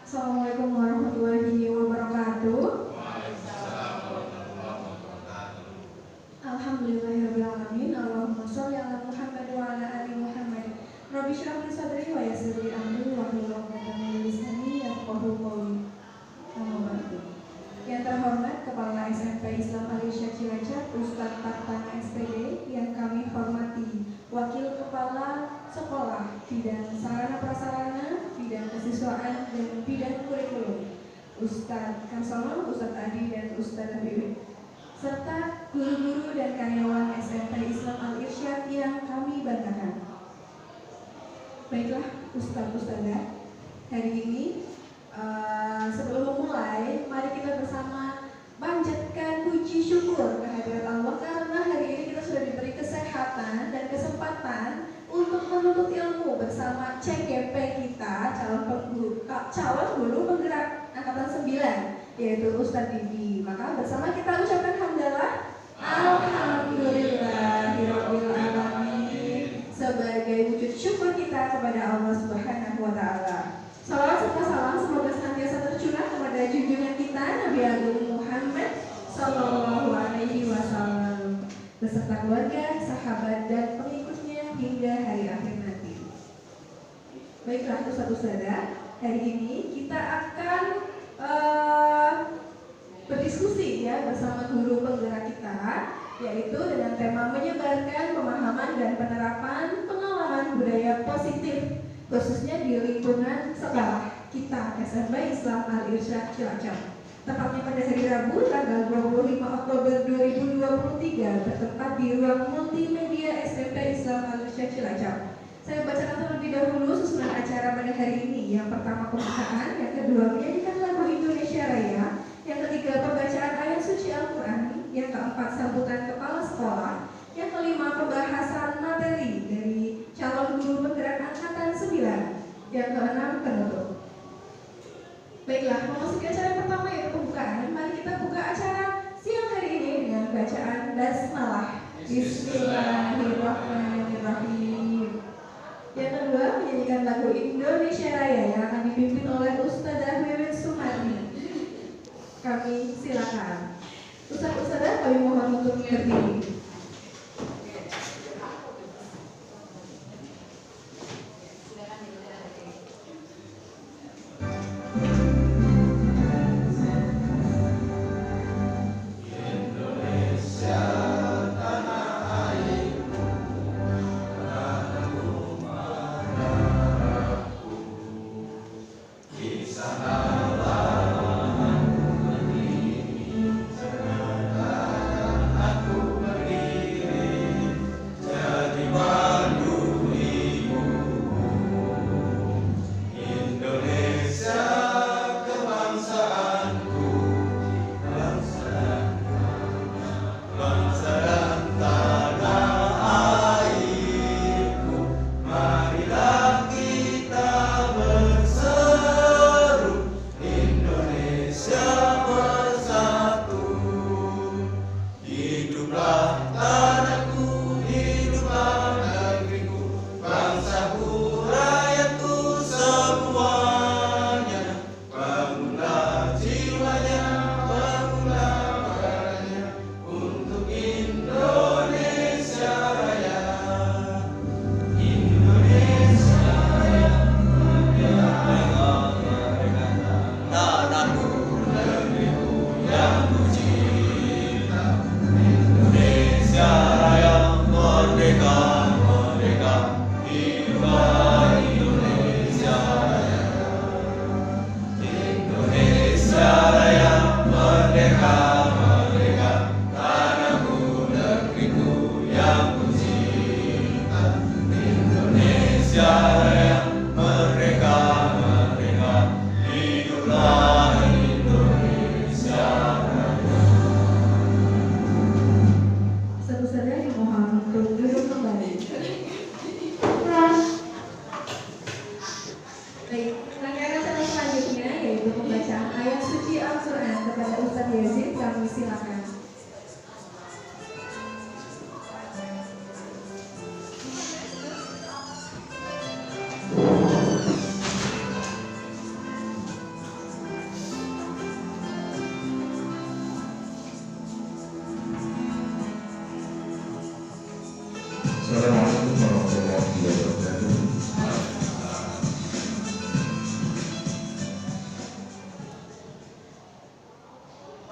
Assalamualaikum warahmatullahi wabarakatuh. Alhamdulillahirrahmanirrahim. Allahumma sholli ala Muhammad wa ala ali Muhammad. Rabbi shrah li sadri wa yassir li amri wahlul 'uqdatam min lisani yafqahu qawli. Amma ba'du. Yang terhormat Kepala SMP Islam Al-Irsyad Cilacap, Ustadz Tartana SPD yang kami hormati, Wakil Kepala Sekolah, Bidang Sarana Prasarana, Bidang Kesiswaan, dan Bidang Kurikulum, Ustadz Karsono, Ustadz Adi, dan Ustadz Habib, serta guru-guru dan karyawan SMP Islam Al-Irsyad yang kami banggakan. Baiklah Ustadz-Ustadzah, hari ini sebelum memulai, mari kita bersama panjatkan puji syukur kehadirat Allah karena hari ini kita sudah diberi kesehatan dan kesempatan untuk menuntut ilmu bersama CGP kita, calon guru penggerak angkatan 9, yaitu Ustadz Didi. Maka bersama kita ucapkan hamdalah Alhamdulillahirabbil alamin sebagai wujud syukur kita kepada Allah Subhanahu wa taala. Salawat serta salam semoga senantiasa tercurah kepada junjungan kita Nabi Agung Muhammad Sallallahu Alaihi Wasallam beserta keluarga, sahabat, dan pengikutnya hingga hari akhir nanti. Baiklah Ustadz-Ustadzah, hari ini kita akan berdiskusi ya bersama guru penggerak kita, yaitu dengan tema menyebarkan pemahaman dan penerapan pengalaman budaya positif khususnya di lingkungan sekolah kita SMP Islam Al-Irsyad Cilacap. Tepatnya pada hari Rabu tanggal 25 Oktober 2023 bertempat di ruang multimedia SMP Islam Al-Irsyad Cilacap. Saya bacakan terlebih dahulu susunan acara pada hari ini. Yang pertama pembukaan, yang kedua menyanyikan lagu Indonesia Raya, yang ketiga pembacaan ayat suci Al-Quran, yang keempat sambutan kepala sekolah, yang kelima pembahasan materi dari calon guru penggerak angkatan 9, yang keenam penutup. Baiklah, memasuki acara pertama yaitu pembukaan. Mari kita buka acara siang hari ini dengan bacaan basmalah. Bismillahirrahmanirrahim. Yang kedua menyanyikan lagu Indonesia Raya yang akan dipimpin oleh Ustadzah Wiwit Sumarni. Kami silakan. Ustadz-ustadzah kami mohon untuk berdiri.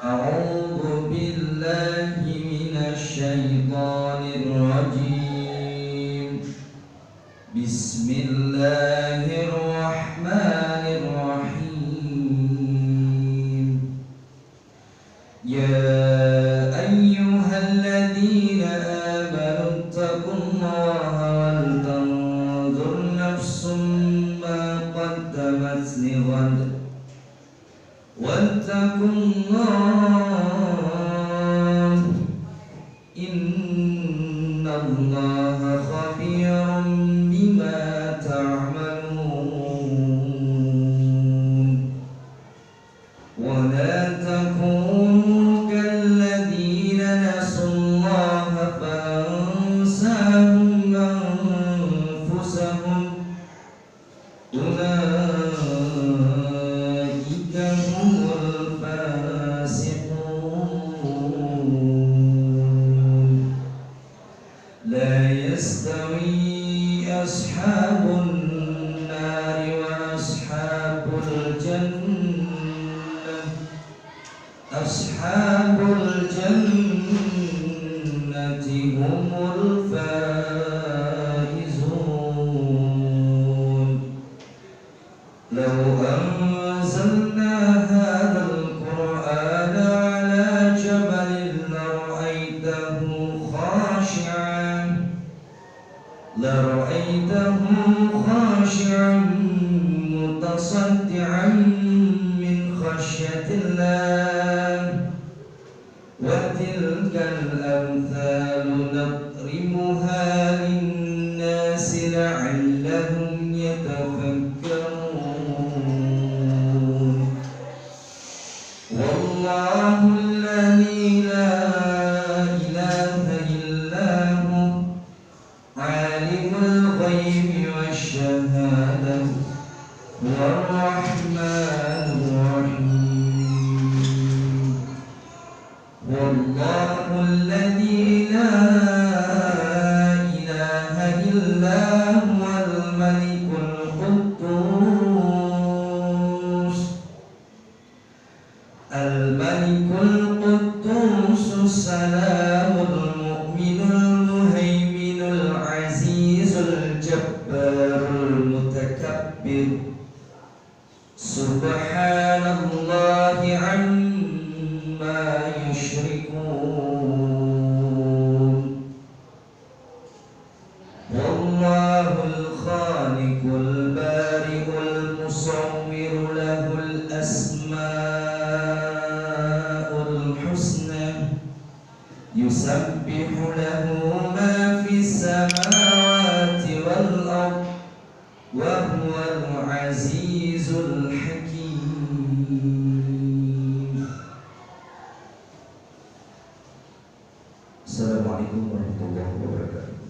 أعوذ بالله من الشيطان الرجيم. بسم الله الرحمن الرحيم. يا أيها الذين آمنوا اتقوا الله ولتنظر نفس ما قدمت لغد واتقوا الله إن الله خبير بما تعملون. ولا تكونوا كالذين نسوا الله فأنساهم أنفسهم أولئك هم الفاسقون. لا يستوي أصحاب النار وأصحاب الجنة. أصحاب الجنة هم الفائزون. لو أنزلنا هذا القرآن على جبل لرأيته خاشعا متصدعا من خشية الله. وتلك الأمثال نضربها للناس لعلهم يتفكرون. والله الذي لا إله إلا هو عالم الغيب والشهادة هو الرحمن الرحيم. والله الذي لا إله إلا هو الملك القدوس السلام المؤمن المهيمن العزيز الجبار المتكبر. سبحان الله عما يشركون. والله الخالق البارئ المصور له الأسماء الحسنى يسبح له ما في السماوات والأرض وهو العزيز الحكيم. Assalamualaikum warahmatullahi wabarakatuh.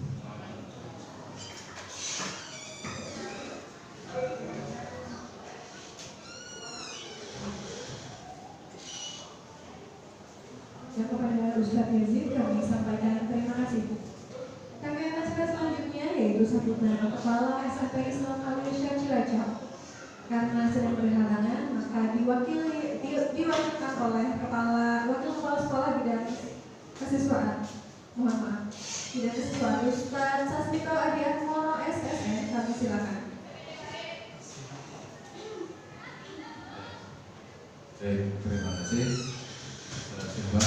Dan kepada Ustadz Yazid kami sampaikan terima kasih. Kami akan selanjutnya yaitu sambutan Kepala SMP Islam Al-Irsyad Cilacap. Karena sedang berhalangan, maka diwakilkan oleh Wakil Kepala Sekolah Bidang Kesiswaan. Mohon maaf, Bidang Kesiswaan Ustadz Sasmito Adiatmono SSN. Kami silakan. Baik, terima kasih. Coba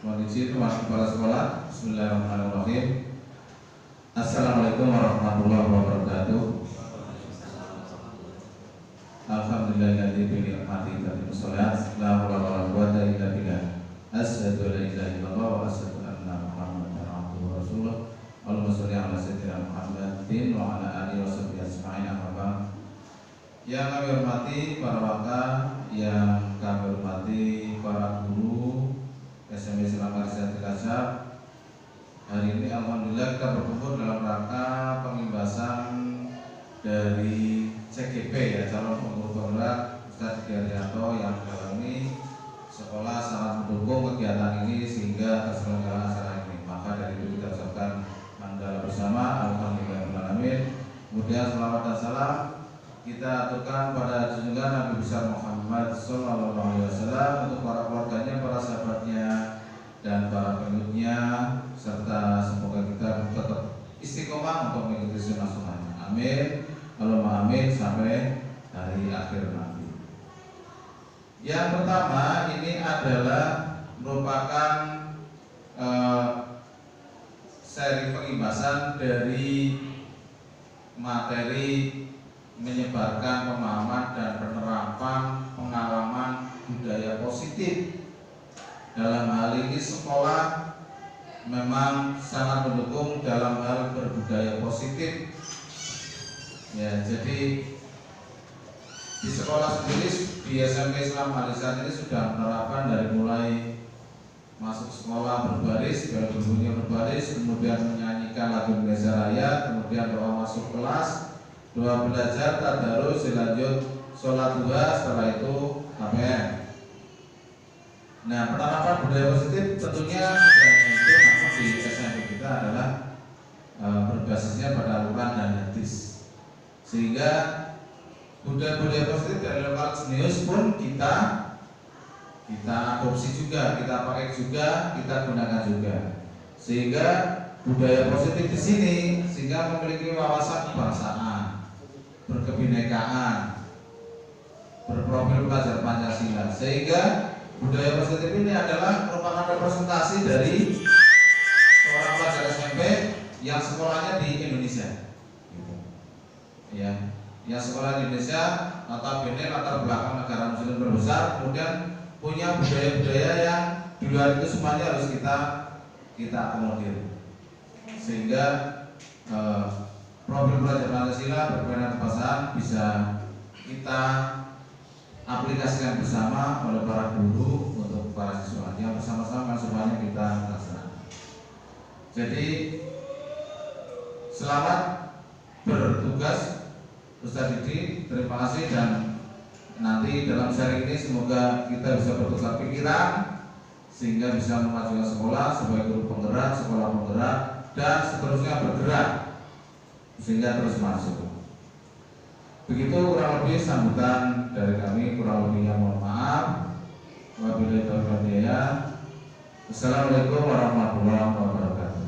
mohon izin Wakil Kepala Sekolah. Bismillahirrahmanirrahim. Assalamualaikum warahmatullahi wabarakatuh. Alhamdulillahilladzi bi ni'matihi tatimmu shalat. La haula wa la quwwata illa billah. Asyhadu an la ilaha illallah wa asyhadu anna Muhammadan abduhu wa rasuluh. Allahumma shalli ala sayyidina Muhammadin wa ala alihi wa sahbihi ajma'in. Amma ba'd. Yang kami hormati para wakil, yang kami hormati para guru SMP Islam Al-Irsyad Cilacap. Hari ini alhamdulillah kita berkumpul dalam rangka pengimbasan dari CGP ya, calon pengurus penggerak Ustadz Giardianto, yang dalam ini sekolah sangat mendukung kegiatan ini sehingga terselenggaraan acara ini. Maka dari itu kita ucapkan hamdalah bersama, alhamdulillahirabbil alamin. Kemudian selawat dan salam kita aturkan pada junjungan Nabi besar Muhammad Sallallahu Alaihi Wasallam, untuk para keluarganya, para sahabatnya, dan para pengikutnya, serta semoga kita tetap istiqomah untuk mengikuti sunnah-sunnahnya. Amin. Allahumma amin sampai hari akhir nanti. Yang pertama ini adalah merupakan seri pengibasan dari materi menyebarkan pemahaman dan penerapan pengalaman budaya positif. Dalam hal ini sekolah memang sangat mendukung dalam hal berbudaya positif. Ya, jadi di sekolah sendiri di SMP Islam Al-Azhar ini sudah menerapkan dari mulai masuk sekolah berbaris, berbunyi berbaris, kemudian menyanyikan lagu Indonesia Raya, kemudian doa masuk kelas, doa belajar, tadarus, dilanjut sholat duha, setelah itu KPM. Nah, penerapan budaya positif tentunya sudah itu masuk di SMP kita adalah berbasisnya pada Al-Quran dan hadis, sehingga budaya-budaya positif dari lokal jenius pun kita adopsi juga, kita pakai juga, kita gunakan juga, sehingga budaya positif di sini sehingga memiliki wawasan kebangsaan, berkebinekaan, berprofil pelajar Pancasila, sehingga budaya positif ini adalah merupakan representasi dari seorang pelajar SMP yang sekolahnya di Indonesia, ya, yang sekolah di Indonesia, notabene latar belakang negara muslim terbesar, kemudian punya budaya-budaya yang di luar itu semuanya harus kita akomodir, sehingga profil pelajar Pancasila berkebinekaan kebangsaan bisa kita aplikasikan bersama oleh para guru untuk para siswa yang bersama-sama semuanya kita laksanakan. Jadi selamat bertugas Ustaz Didi, terima kasih, dan nanti dalam sharing ini semoga kita bisa bertukar pikiran sehingga bisa memajukan sekolah sebagai guru penggerak, sekolah penggerak, dan seterusnya bergerak sehingga terus maju. Begitu kurang lebih sambutan dari kami, kurang lebihnya mohon maaf. Wabillahi taufiq wal hidayah. Assalamualaikum warahmatullahi wabarakatuh.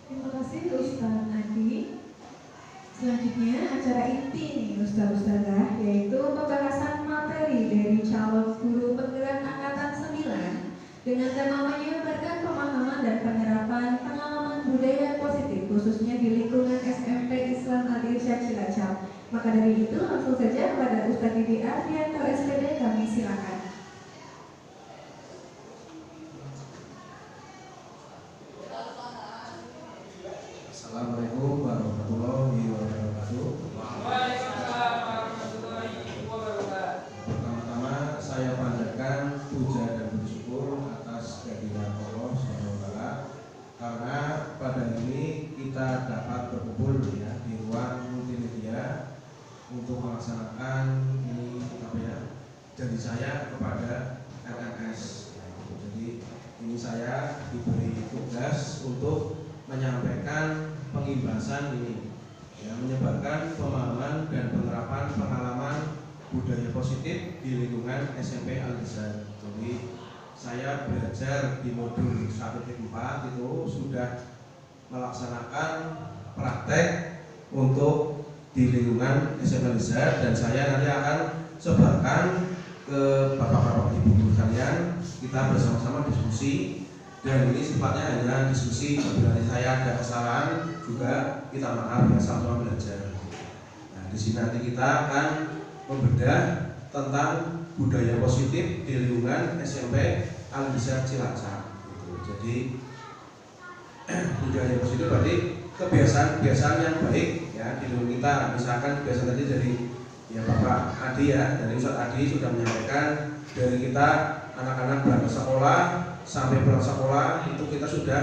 Terima kasih Ustaz Adi. Selanjutnya acara inti nih Ustaz-Ustazah, yaitu pembahasan materi dari calon guru penggerak angkatan 9 dengan tema menyebarkan pemahaman dan penerapan pengalaman budaya positif khususnya di lingkungan SMP Islam Al-Irsyad Cilacap. Maka dari itu langsung saja kepada Ustaz Didi Ardianto SPD kami silakan. Assalamualaikum warahmatullahi wabarakatuh. Waalaikumsalam warahmatullahi wabarakatuh. Pertama-tama saya panjatkan puja dan bersyukur atas kehadiran Allah SWT, karena pada ini kita dapat berkumpul ya di ruang multimedia untuk melaksanakan ini janji saya kepada RNS. Jadi ini saya diberi tugas untuk menyampaikan pengibasan ini, ya, menyebarkan pemahaman dan penerapan pengalaman budaya positif di lingkungan SMP Al-Azhar. Jadi saya belajar di modul 1.4 itu sudah melaksanakan praktek untuk di lingkungan SMP Al-Azhar, dan saya nanti akan sebarkan ke bapak-bapak ibu guru kalian. Kita bersama-sama diskusi, dan ini sifatnya hanya diskusi. Apabila saya ada kesalahan juga kita maaf ya, sama-sama belajar. Nah, di sini nanti kita akan membedah tentang budaya positif di lingkungan SMP Al-Azhar Cilacap. Jadi budaya positif berarti kebiasaan-kebiasaan yang baik ya di lingkungan kita. Misalkan kebiasaan tadi dari ya Bapak Adi ya, dari Ustaz Adi sudah menyampaikan, dari kita anak-anak berangkat sekolah sampai pulang sekolah itu kita sudah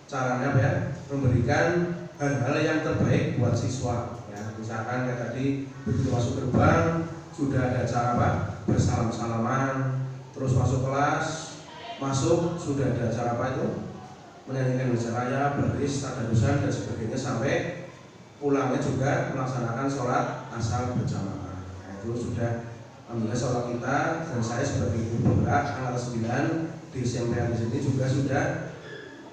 caranya ya memberikan hal-hal yang terbaik buat siswa ya. Misalkan kayak tadi begitu masuk gerbang sudah ada cara apa bersalam-salaman, terus masuk kelas sudah ada cara apa itu menyanyikan Indonesia Raya, baris, tadarusan dan sebagainya sampai pulangnya juga melaksanakan sholat asar berjamaah. Nah, itu sudah alhamdulillah sholat kita, dan saya sebagai guru penggerak angkatan 9 di SMP di sini juga sudah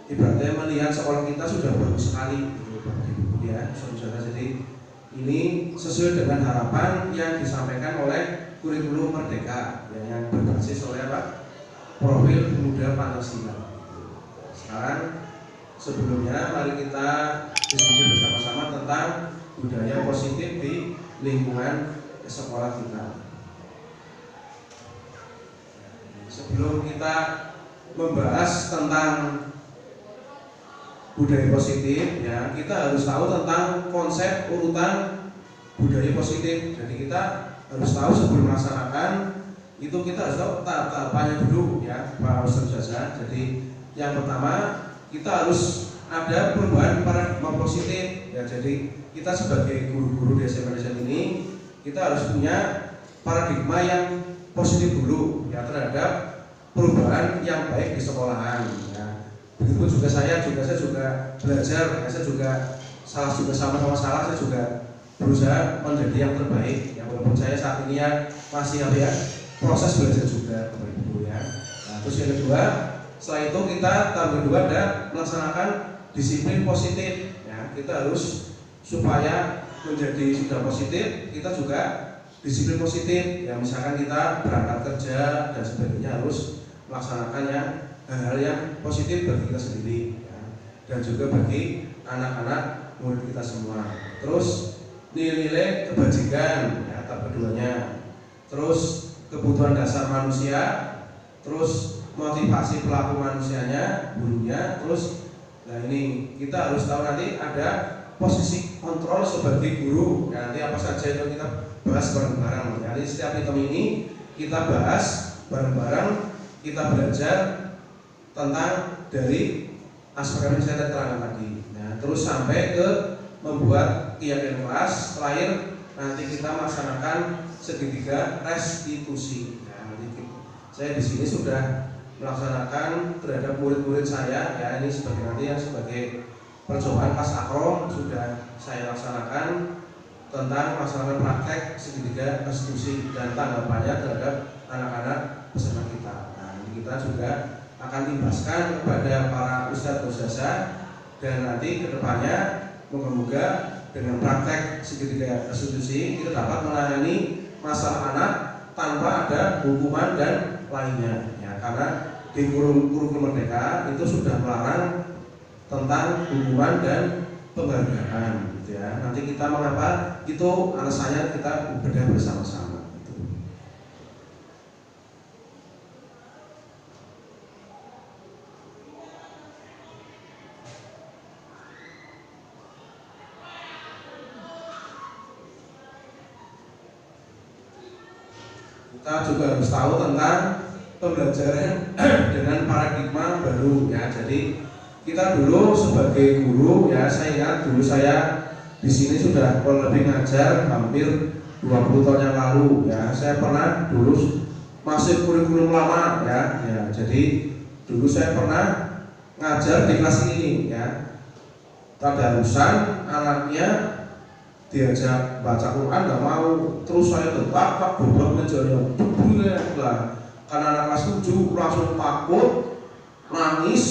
ibaratnya melihat sekolah kita sudah bagus sekali gitu, Bapak Ibu ya, saudara. Jadi ini sesuai dengan harapan yang disampaikan oleh kurikulum Merdeka ya, yang berbasis oleh apa? Profil Pemuda Pancasila. Sekarang sebelumnya mari kita diskusi bersama-sama tentang budaya positif di lingkungan sekolah kita. Sebelum kita membahas tentang budaya positif ya, kita harus tahu tentang konsep urutan budaya positif. Jadi kita harus tahu sebelum melaksanakan itu kita harus tahu tahap-tahapannya dulu ya, Pak Ustaz. Jadi yang pertama kita harus ada perubahan paradigma positif ya. Jadi kita sebagai guru-guru di SMP ini kita harus punya paradigma yang positif dulu ya terhadap perubahan yang baik di sekolahan ya. Begitu juga saya juga belajar ya, saya juga sama-sama salah, saya juga berusaha menjadi yang terbaik ya, walaupun saya saat ini ya masih ya proses belajar juga Bapak Ibu ya. Nah, terus yang kedua, setelah itu kita tahap kedua ada melaksanakan disiplin positif ya. Kita harus supaya menjadi sudah positif, kita juga disiplin positif ya. Misalkan kita berangkat kerja dan sebagainya harus melaksanakan yang hal-hal yang positif bagi kita sendiri ya, dan juga bagi anak-anak murid kita semua. Terus nilai-nilai kebajikan ya, tahap keduanya. Terus kebutuhan dasar manusia, terus motivasi pelaku manusianya, gurunya. Terus nah ini kita harus tahu nanti ada posisi kontrol sebagai guru ya, nanti apa saja itu kita bahas bareng-bareng. Jadi setiap item ini kita bahas bareng-bareng, kita belajar tentang dari aspek yang saya terangkan tadi. Nah, terus sampai ke membuat keyakinan kelas. Terakhir nanti kita melaksanakan segitiga restitusi. Nah, saya di sini sudah melaksanakan terhadap murid-murid saya ya, ini sebagai nanti yang sebagai percobaan pas akrom sudah saya laksanakan tentang melaksanakan praktek segitiga restitusi dan tanggapannya terhadap anak-anak peserta kita. Nah, ini kita juga akan timbaskan kepada para ustadz-ustazah, dan nanti kedepannya moga-moga dengan praktek segitiga restitusi kita dapat menangani masalah anak tanpa ada hukuman dan lainnya ya, karena di kurikulum Merdeka itu sudah melarang tentang hukuman dan penghargaan gitu ya. Nanti kita mengapa itu alasannya kita bedah bersama-sama. Kita juga harus tahu tentang pembelajaran dengan paradigma baru ya. Jadi kita dulu sebagai guru ya, saya ingat dulu saya di sini sudah lebih ngajar hampir 20 tahun yang lalu ya. Saya pernah dulu masih kurikulum lama ya. Jadi dulu saya pernah ngajar di kelas ini ya. Tadarusan anaknya diajak baca Quran nggak mau, terus saya tetap tak dobrak mejarnya lah, karena anak kelas 7 langsung takut, nangis,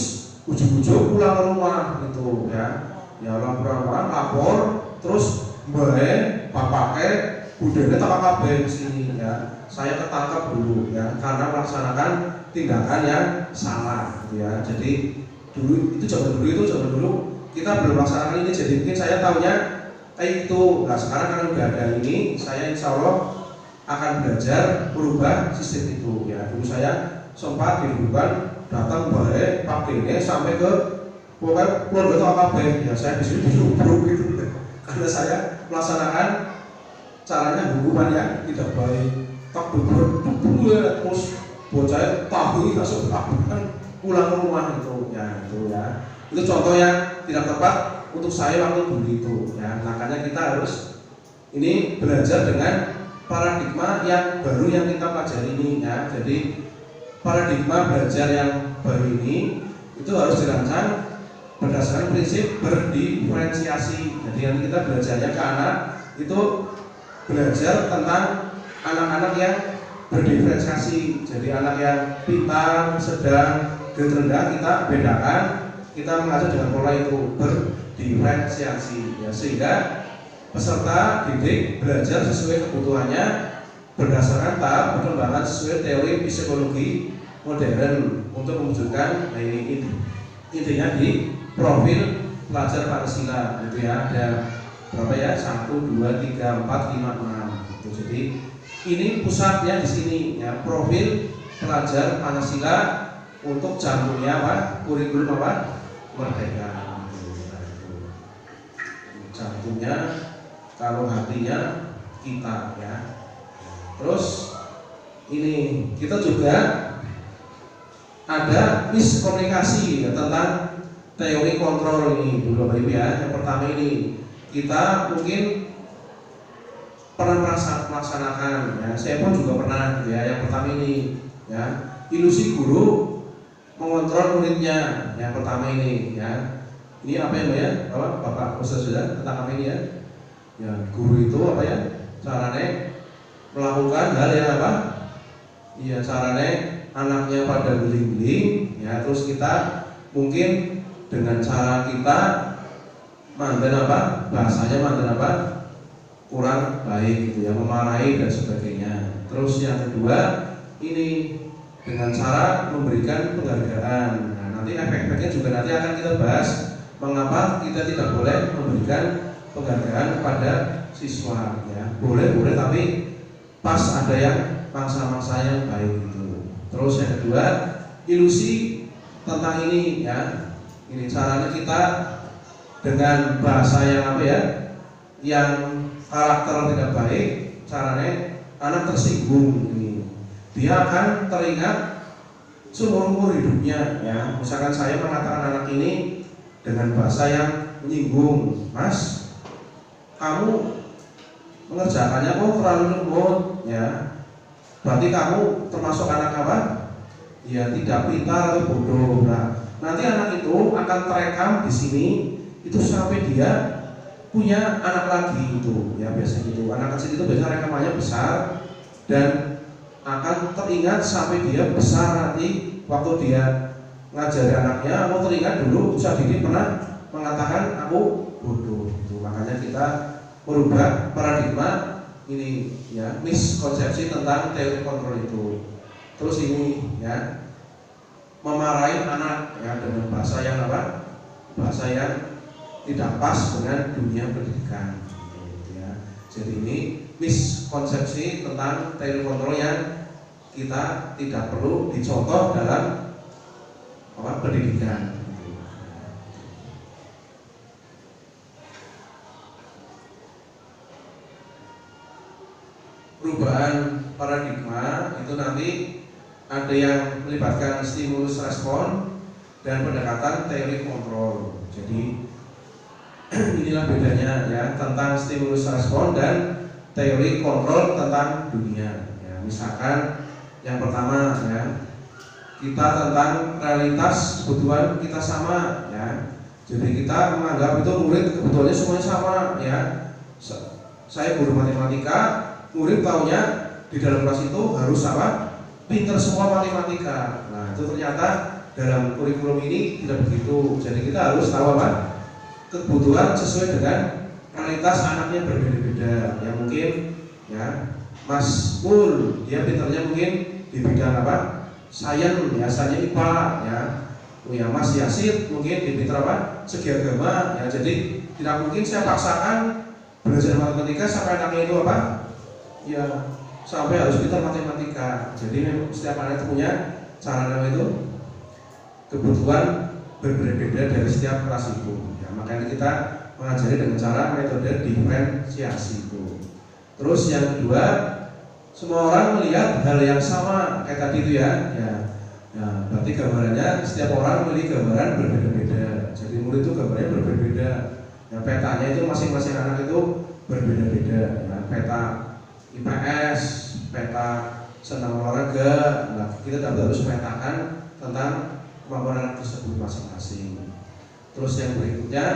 ujung-ujung pulang ke rumah gitu ya. Ya orang rumah lapor, terus mbak bapaknya budenya tak kabeh di sini ya. Saya ketangkap dulu ya karena melaksanakan tindakan yang salah gitu ya. Jadi dulu kita belum melaksanakan ini, jadi mungkin saya tahunya itu. Nah sekarang kan udah ada ini, saya insya Allah akan belajar merubah sistem itu ya. Dulu saya sempat dihubungkan datang baik Pak Dene sampai ke pokoknya keluarga itu apa ya, saya disuruh dihukum gitu karena saya melaksanakan caranya hukuman yang tidak baik. Tak dulu terus bocah tahu langsung kan pulang ke rumah itu ya. Itu contoh yang tidak tepat untuk saya waktu dulu itu ya. Makanya kita harus ini belajar dengan paradigma yang baru yang kita pelajari ini ya. Jadi paradigma belajar yang baru ini itu harus dirancang berdasarkan prinsip berdiferensiasi. Jadi yang kita belajarnya ke anak itu belajar tentang anak-anak yang berdiferensiasi. Jadi anak yang pintar, sedang, dan rendah kita bedakan, kita mengajar dengan pola itu berdiferensiasi ya, sehingga peserta didik belajar sesuai kebutuhannya berdasarkan tahap perkembangan sesuai teori psikologi modern untuk mewujudkan ini intinya di profil pelajar Pancasila itu ya, ada berapa ya, 1, 2, 3, 4, 5, 6 gitu. Jadi ini pusatnya di sini ya, profil pelajar Pancasila untuk jantungnya apa, kurikulum apa, merdeka gitu. Jantungnya, kalau hatinya kita ya. Terus ini kita juga ada miskomunikasi ya, tentang teori kontrol ini dulu Bapak Ibu ya. Yang pertama ini kita mungkin pernah melaksanakan ya, saya pun juga pernah ya. Yang pertama ini ya, ilusi guru mengontrol muridnya. Yang pertama ini ya. Ini apa ya Bapak Ustaz sudah tentang apa ini ya? Ya, guru itu apa ya? Caranya melakukan hal yang apa? Iya, caranya anaknya pada beling-beling ya, terus kita mungkin dengan cara kita mandan apa? Bahasanya mandan apa? Kurang baik gitu ya, memarahi dan sebagainya. Terus yang kedua ini dengan cara memberikan penghargaan. Nah, nanti efek-efeknya juga nanti akan kita bahas mengapa kita tidak boleh memberikan penghargaan kepada siswa ya. Boleh tapi pas ada yang mangsa-mangsa yang baik itu. Terus yang kedua, ilusi tentang ini ya. Ini caranya kita dengan bahasa yang apa ya? Yang karakter tidak baik, caranya anak tersinggung ini. Dia akan teringat seumur hidupnya ya. Misalkan saya mengatakan anak ini dengan bahasa yang menyinggung, Mas, kamu mengerjakannya kok terlalu lembut ya, berarti kamu termasuk anak apa? Ya tidak pintar atau bodoh. Nah, nanti anak itu akan terekam di sini itu sampai dia punya anak lagi itu ya, biasanya itu anak kecil itu biasanya rekamannya besar dan akan teringat sampai dia besar nanti waktu dia ngajari anaknya. Aku teringat dulu Ustaz Didi pernah mengatakan aku bodoh itu. Makanya kita merubah paradigma ini ya, miskonsepsi tentang teori kontrol itu. Terus ini ya, memarahi anak ya dengan bahasa yang apa? Bahasa yang tidak pas dengan dunia pendidikan gitu, ya. Jadi ini miskonsepsi tentang teori kontrol yang kita tidak perlu dicontoh dalam apa, pendidikan. Perubahan paradigma itu nanti ada yang melibatkan stimulus respon dan pendekatan teori kontrol. Jadi inilah bedanya ya tentang stimulus respon dan teori kontrol tentang dunia. Ya, misalkan yang pertama ya, kita tentang realitas kebutuhan kita sama ya. Jadi kita menganggap itu murid kebutuhannya semuanya sama ya. Saya guru matematika, murid taunya di dalam kelas itu harus apa? Pinter semua matematika. Nah, itu ternyata dalam kurikulum ini tidak begitu. Jadi kita harus tahu apa? Kebutuhan sesuai dengan realitas anaknya berbeda-beda. Ya mungkin ya Mas Pul dia pinternya mungkin di bidang apa? Sains, biasanya IPA ya. Oh ya Mas Yasid mungkin di bidang apa? Segi agama ya. Jadi tidak mungkin saya paksakan belajar matematika sampai anaknya itu apa? Ya sampai harus pintar matematika. Jadi memang setiap anak itu punya cara itu kebutuhan berbeda-beda dari setiap kelas itu. Ya, makanya kita mengajari dengan cara metode diferensiasi itu. Terus yang kedua, semua orang melihat hal yang sama kayak tadi itu ya. Ya, berarti gambarannya setiap orang memiliki gambaran berbeda-beda. Jadi murid itu gambarnya berbeda-beda. Ya, petanya itu masing-masing anak itu berbeda-beda. Ya, peta IPS, peta senang olahraga. Nah, kita harus memetakan tentang kemampuan anak tersebut masing-masing. Terus yang berikutnya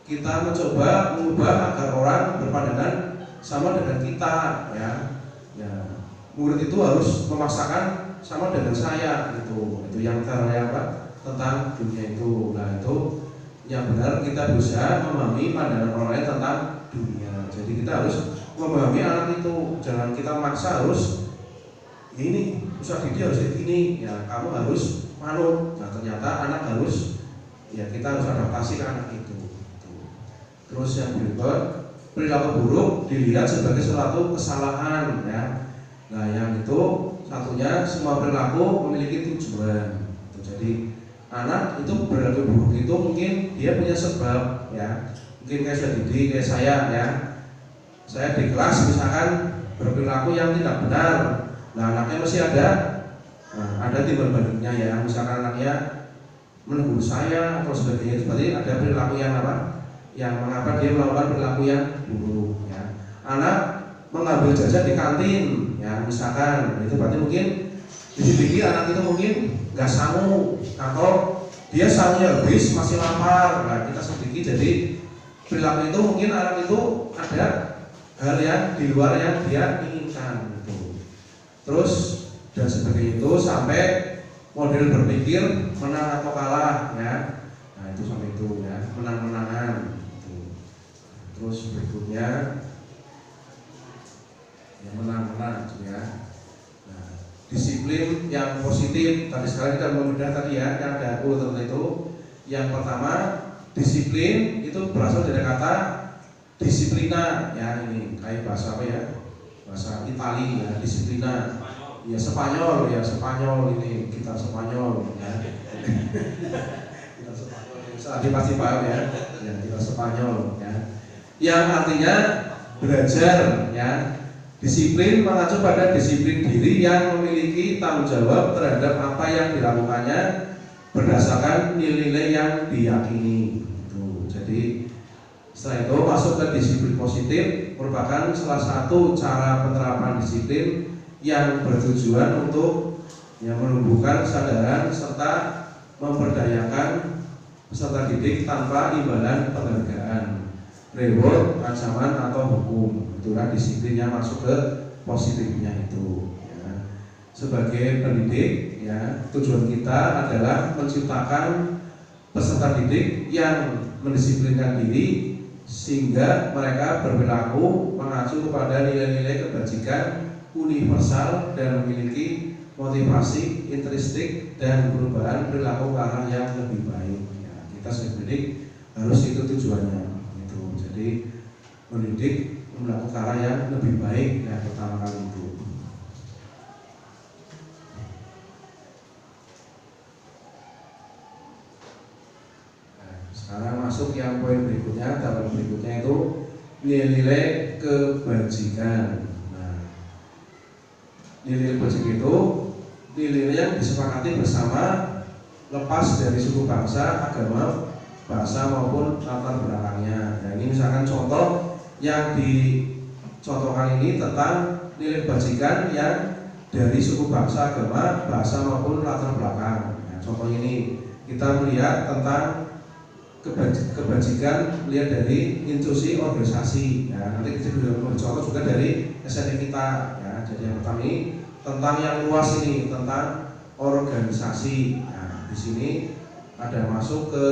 kita mencoba mengubah agar orang berpandangan sama dengan kita, ya. Ya, murid itu harus memaksakan sama dengan saya, itu yang terang apa tentang dunia itu. Nah, itu yang benar kita bisa memahami pandangan orang lain tentang dunia. Jadi kita harus memahami anak itu, jangan kita maksa harus ini Ustaz Didi harus ini, ya kamu harus manut. Nah, ternyata anak harus, ya kita harus adaptasi ke anak itu. Terus yang berikut, perilaku buruk dilihat sebagai suatu kesalahan, ya. Nah, yang itu satunya, semua perilaku memiliki tujuan. Jadi anak itu perilaku buruk itu mungkin dia punya sebab, ya. Mungkin kayak Ustaz Didi, kayak saya, ya. Saya di kelas misalkan berperilaku yang tidak benar. Nah, anaknya masih ada timbal baliknya, ya. Misalkan anaknya menegur saya atau sebagainya, berarti ada perilaku yang apa? Yang mengapa dia melakukan perilaku yang buruk, ya. Anak mengambil jajan di kantin, ya, misalkan itu berarti mungkin dipikir anak itu mungkin nggak sanggup atau dia sangunya habis masih lapar. Nah, kita sedikit, jadi perilaku itu mungkin anak itu ada hal yang di luar yang dia inginkan, gitu. Terus dan sebagainya itu sampai model berpikir menang atau kalah, ya. Nah, itu sampai itu, ya, menang-menangan. Terus berikutnya yang menang-menang, ya. Nah, disiplin yang positif. Tadi sekali kita membedah tadi, ya, yang ada urutan itu. Yang pertama, disiplin itu berasal dari kata disiplina, ya, ini kayak bahasa apa, ya? Bahasa Itali, ya, disiplina. Ya, Spanyol, ya, Spanyol ini kita Spanyol, ya. Kita Spanyol. Tadi pasti paham, ya. Ya, kita Spanyol, ya. Yang artinya belajar, ya. Disiplin mengacu pada disiplin diri yang memiliki tanggung jawab terhadap apa yang dilakukannya berdasarkan nilai-nilai yang diyakini. Jadi setelah itu masuk ke disiplin positif, merupakan salah satu cara penerapan disiplin yang bertujuan untuk menumbuhkan kesadaran serta memberdayakan peserta didik tanpa imbalan penghargaan, reward, ancaman atau hukum. Itulah disiplinnya masuk ke positifnya itu, ya. Sebagai pendidik, ya, tujuan kita adalah menciptakan peserta didik yang mendisiplinkan diri sehingga mereka berperilaku mengacu kepada nilai-nilai kebajikan universal dan memiliki motivasi intrinsik dan perubahan perilaku ke arah yang lebih baik, ya. Kita sebagai pendidik harus itu tujuannya, itu. Jadi mendidik melakukan ke arah yang lebih baik, ya, pertama kali itu. Sekarang masuk yang poin berikutnya, tabel berikutnya itu nilai-nilai kebajikan. Nah, nilai kebajikan itu nilai yang disepakati bersama lepas dari suku bangsa, agama, bahasa maupun latar belakangnya. Nah, ini misalkan contoh yang dicontohkan ini tentang nilai kebajikan yang dari suku bangsa, agama, bahasa maupun latar belakang. Nah, contoh ini kita melihat tentang kebajikan melihat dari institusi organisasi, ya. Nanti kita juga contoh juga dari SNI kita, ya. Jadi yang pertama ini tentang yang luas ini tentang organisasi. Nah, di sini ada masuk ke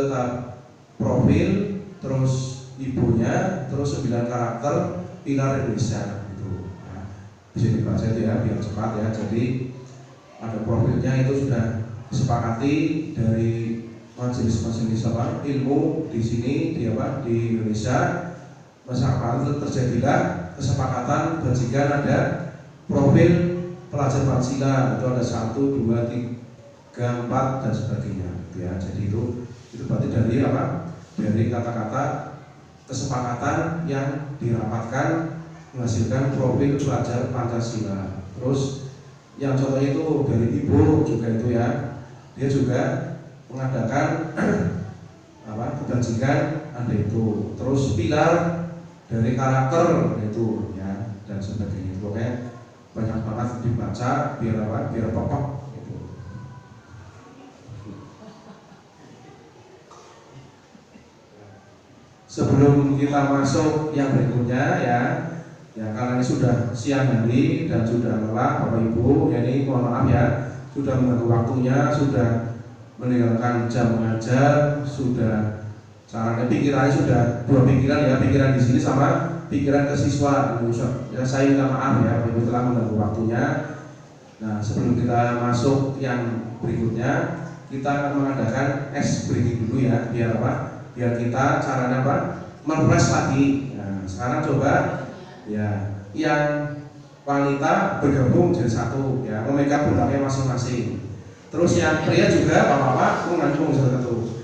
profil, terus ibunya, terus 9 karakter pilar Indonesia itu. Nah, bisa dibaca itu, ya, biar cepat, ya. Jadi ada profilnya itu sudah disepakati dari majelis-majelis ilmu di sini di Indonesia. Masyarakat terjadilah kesepakatan bajikan ada profil pelajar Pancasila, itu ada 1, 2, 3, 4 dan sebagainya, ya. Jadi itu berarti dari dari kata-kata kesepakatan yang dirapatkan menghasilkan profil pelajar Pancasila. Terus yang contohnya itu dari ibu juga itu, ya, dia juga mengadakan kebajikan ada itu. Terus pilar dari karakter itu, ya, dan sebagainya. Pokoknya banyak banget dibaca biar pokok gitu. sebelum kita masuk yang berikutnya ya karena ini sudah siang hari dan sudah lelah Bapak Ibu, ya ini mohon maaf ya, sudah mengganggu waktunya, sudah meninggalkan jam mengajar, sudah caranya pikirannya sudah dua pikiran ya, pikiran di sini sama pikiran ke siswa. Ya, saya minta maaf ya Bapak Ibu telah mengganggu waktunya. Nah sebelum kita masuk yang berikutnya, kita akan mengadakan es breaking dulu ya, biar apa? Biar kita caranya apa? Merefresh lagi. Nah sekarang coba ya yang wanita bergabung jadi satu ya, memegang pundaknya masing-masing. Terus yang pria juga bapak-bapak menggabung jadi satu,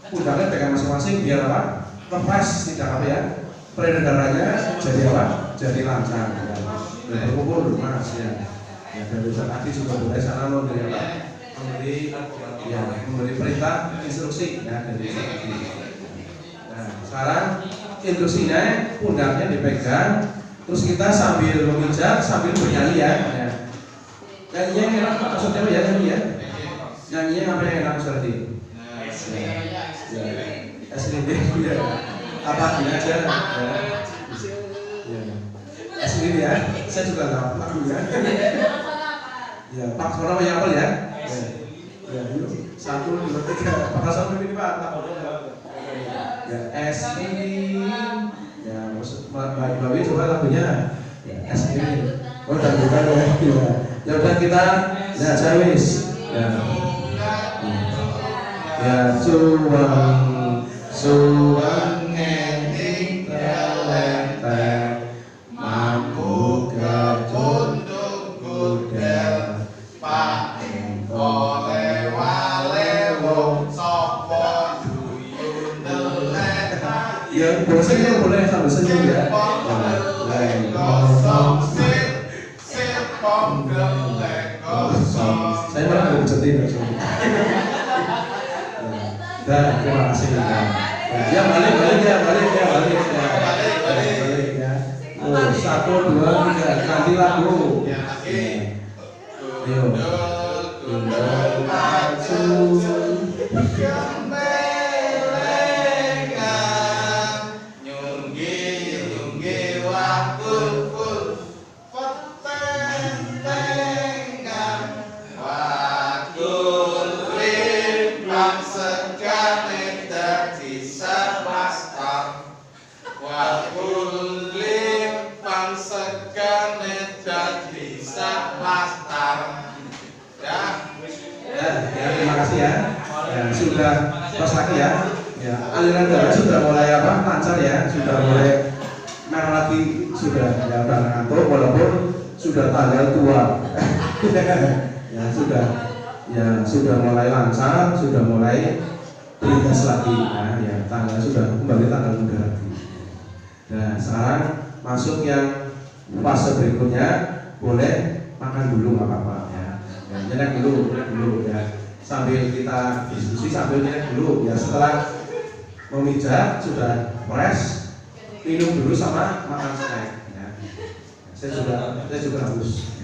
pundaknya pegang masing-masing biar apa? Refresh, tidak apa ya? Peredaran darahnya jadi apa? Jadi lancar. Ya. Berkumpul mas ya. Ya dari tadi juga boleh sana memberi apa? Memberi perintah instruksi ya dari tadi. Nah sekarang instruksinya pundaknya dipegang. Terus kita sambil memijat, sambil bernyanyi ya. Nyanyinya yang enak maksudnya apa ya nyanyi ya? Nyanyinya apa yang enak maksudnya? SDB ya. Apa aja ya. SDB ya. Saya juga tahu lagu ya. Ya, Pak Sono apa yang apa ya? Ya, yuk. 1, 2, 3. Pak Sono ini Pak. Ya, SDB. Ya, Mbak Bawi coba lagunya ya, SDB. Oh, dan bukan ya. Ya udah kita ya cewis. Ya, suwang ngenting teletek mampu ketunduk gudel pak engkole walewo sapa duyun delek ya boleh senyum boleh sambil senyum ya lek kosong sip pom gelek kosong saya malah nggak bersedih Dah, terima kasih ya balik ya. 1, 2, 3 ganti lagu ayo gundul maju gembelengan nyunggi wakul petentengan wakul limpang segane dadi sabastar wakul limpang segane dadi sabastar ya terima kasih ya sudah pas lagi ya aliran darah sudah mulai lancar ya, sudah mulai merah lagi, sudah ya udah ngantuk walaupun sudah tanggal tua sudah mulai lancar, sudah mulai beringas lagi ya tanggal sudah kembali tanggal muda lagi. Nah sekarang masuk yang fase berikutnya, boleh makan dulu nggak apa-apa ya nyenek dulu ya, sambil kita diskusi sambil nyenek dulu ya. Setelah memijat sudah fresh, minum dulu sama makan snack ya. Saya juga haus.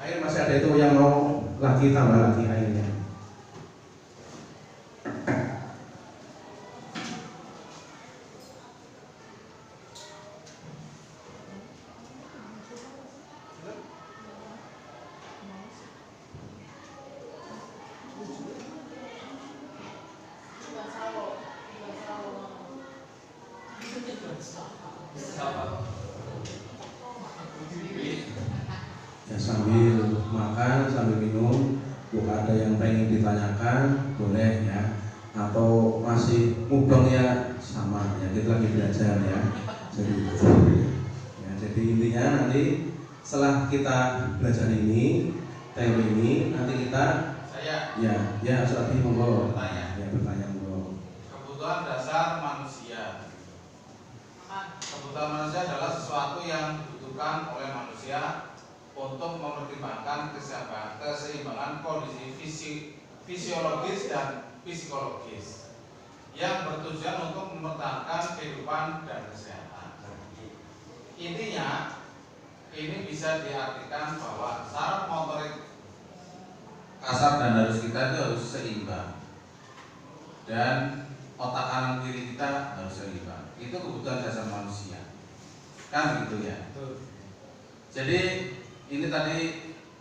Air masih ada itu yang mau lagi tambah lagi airnya. Ya sambil makan, sambil minum, bukan ada yang pengen ditanyakan, boleh ya. Atau masih mubeng ya sama ya, kita lagi belajar ya. Jadi intinya nanti setelah kita belajar ini, teori ini, nanti kita Ustaz monggo bertanya monggo. Kebutuhan dasar manusia. Kebutuhan manusia adalah sesuatu yang dibutuhkan oleh manusia untuk mempertimbangkan keseimbangan kondisi fisiologis dan psikologis yang bertujuan untuk mempertahankan kehidupan dan kesehatan. Intinya, ini bisa diartikan bahwa saraf motorik kasar dan halus kita itu harus seimbang, dan otak kanan kiri kita harus seimbang. Itu kebutuhan dasar manusia, kan gitu ya. Jadi ini tadi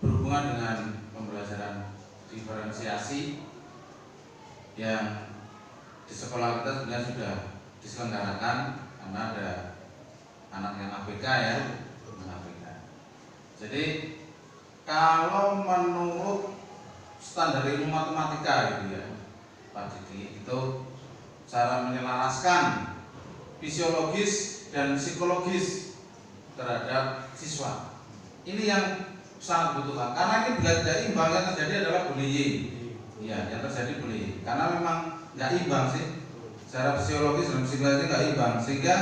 berhubungan dengan pembelajaran diferensiasi yang di sekolah kita sebenarnya sudah diselenggarakan, karena ada anak yang ABK ya, ABK. Jadi kalau menurut standar ilmu matematika gitu ya, Pak Didi, itu cara menyelaraskan fisiologis dan psikologis terhadap siswa. Ini yang sangat dibutuhkan, karena ini bila tidak imbang yang terjadi adalah bullying. Iya, yang terjadi bullying. Karena memang nggak imbang sih, secara fisiologis dan psikologis nggak imbang, sehingga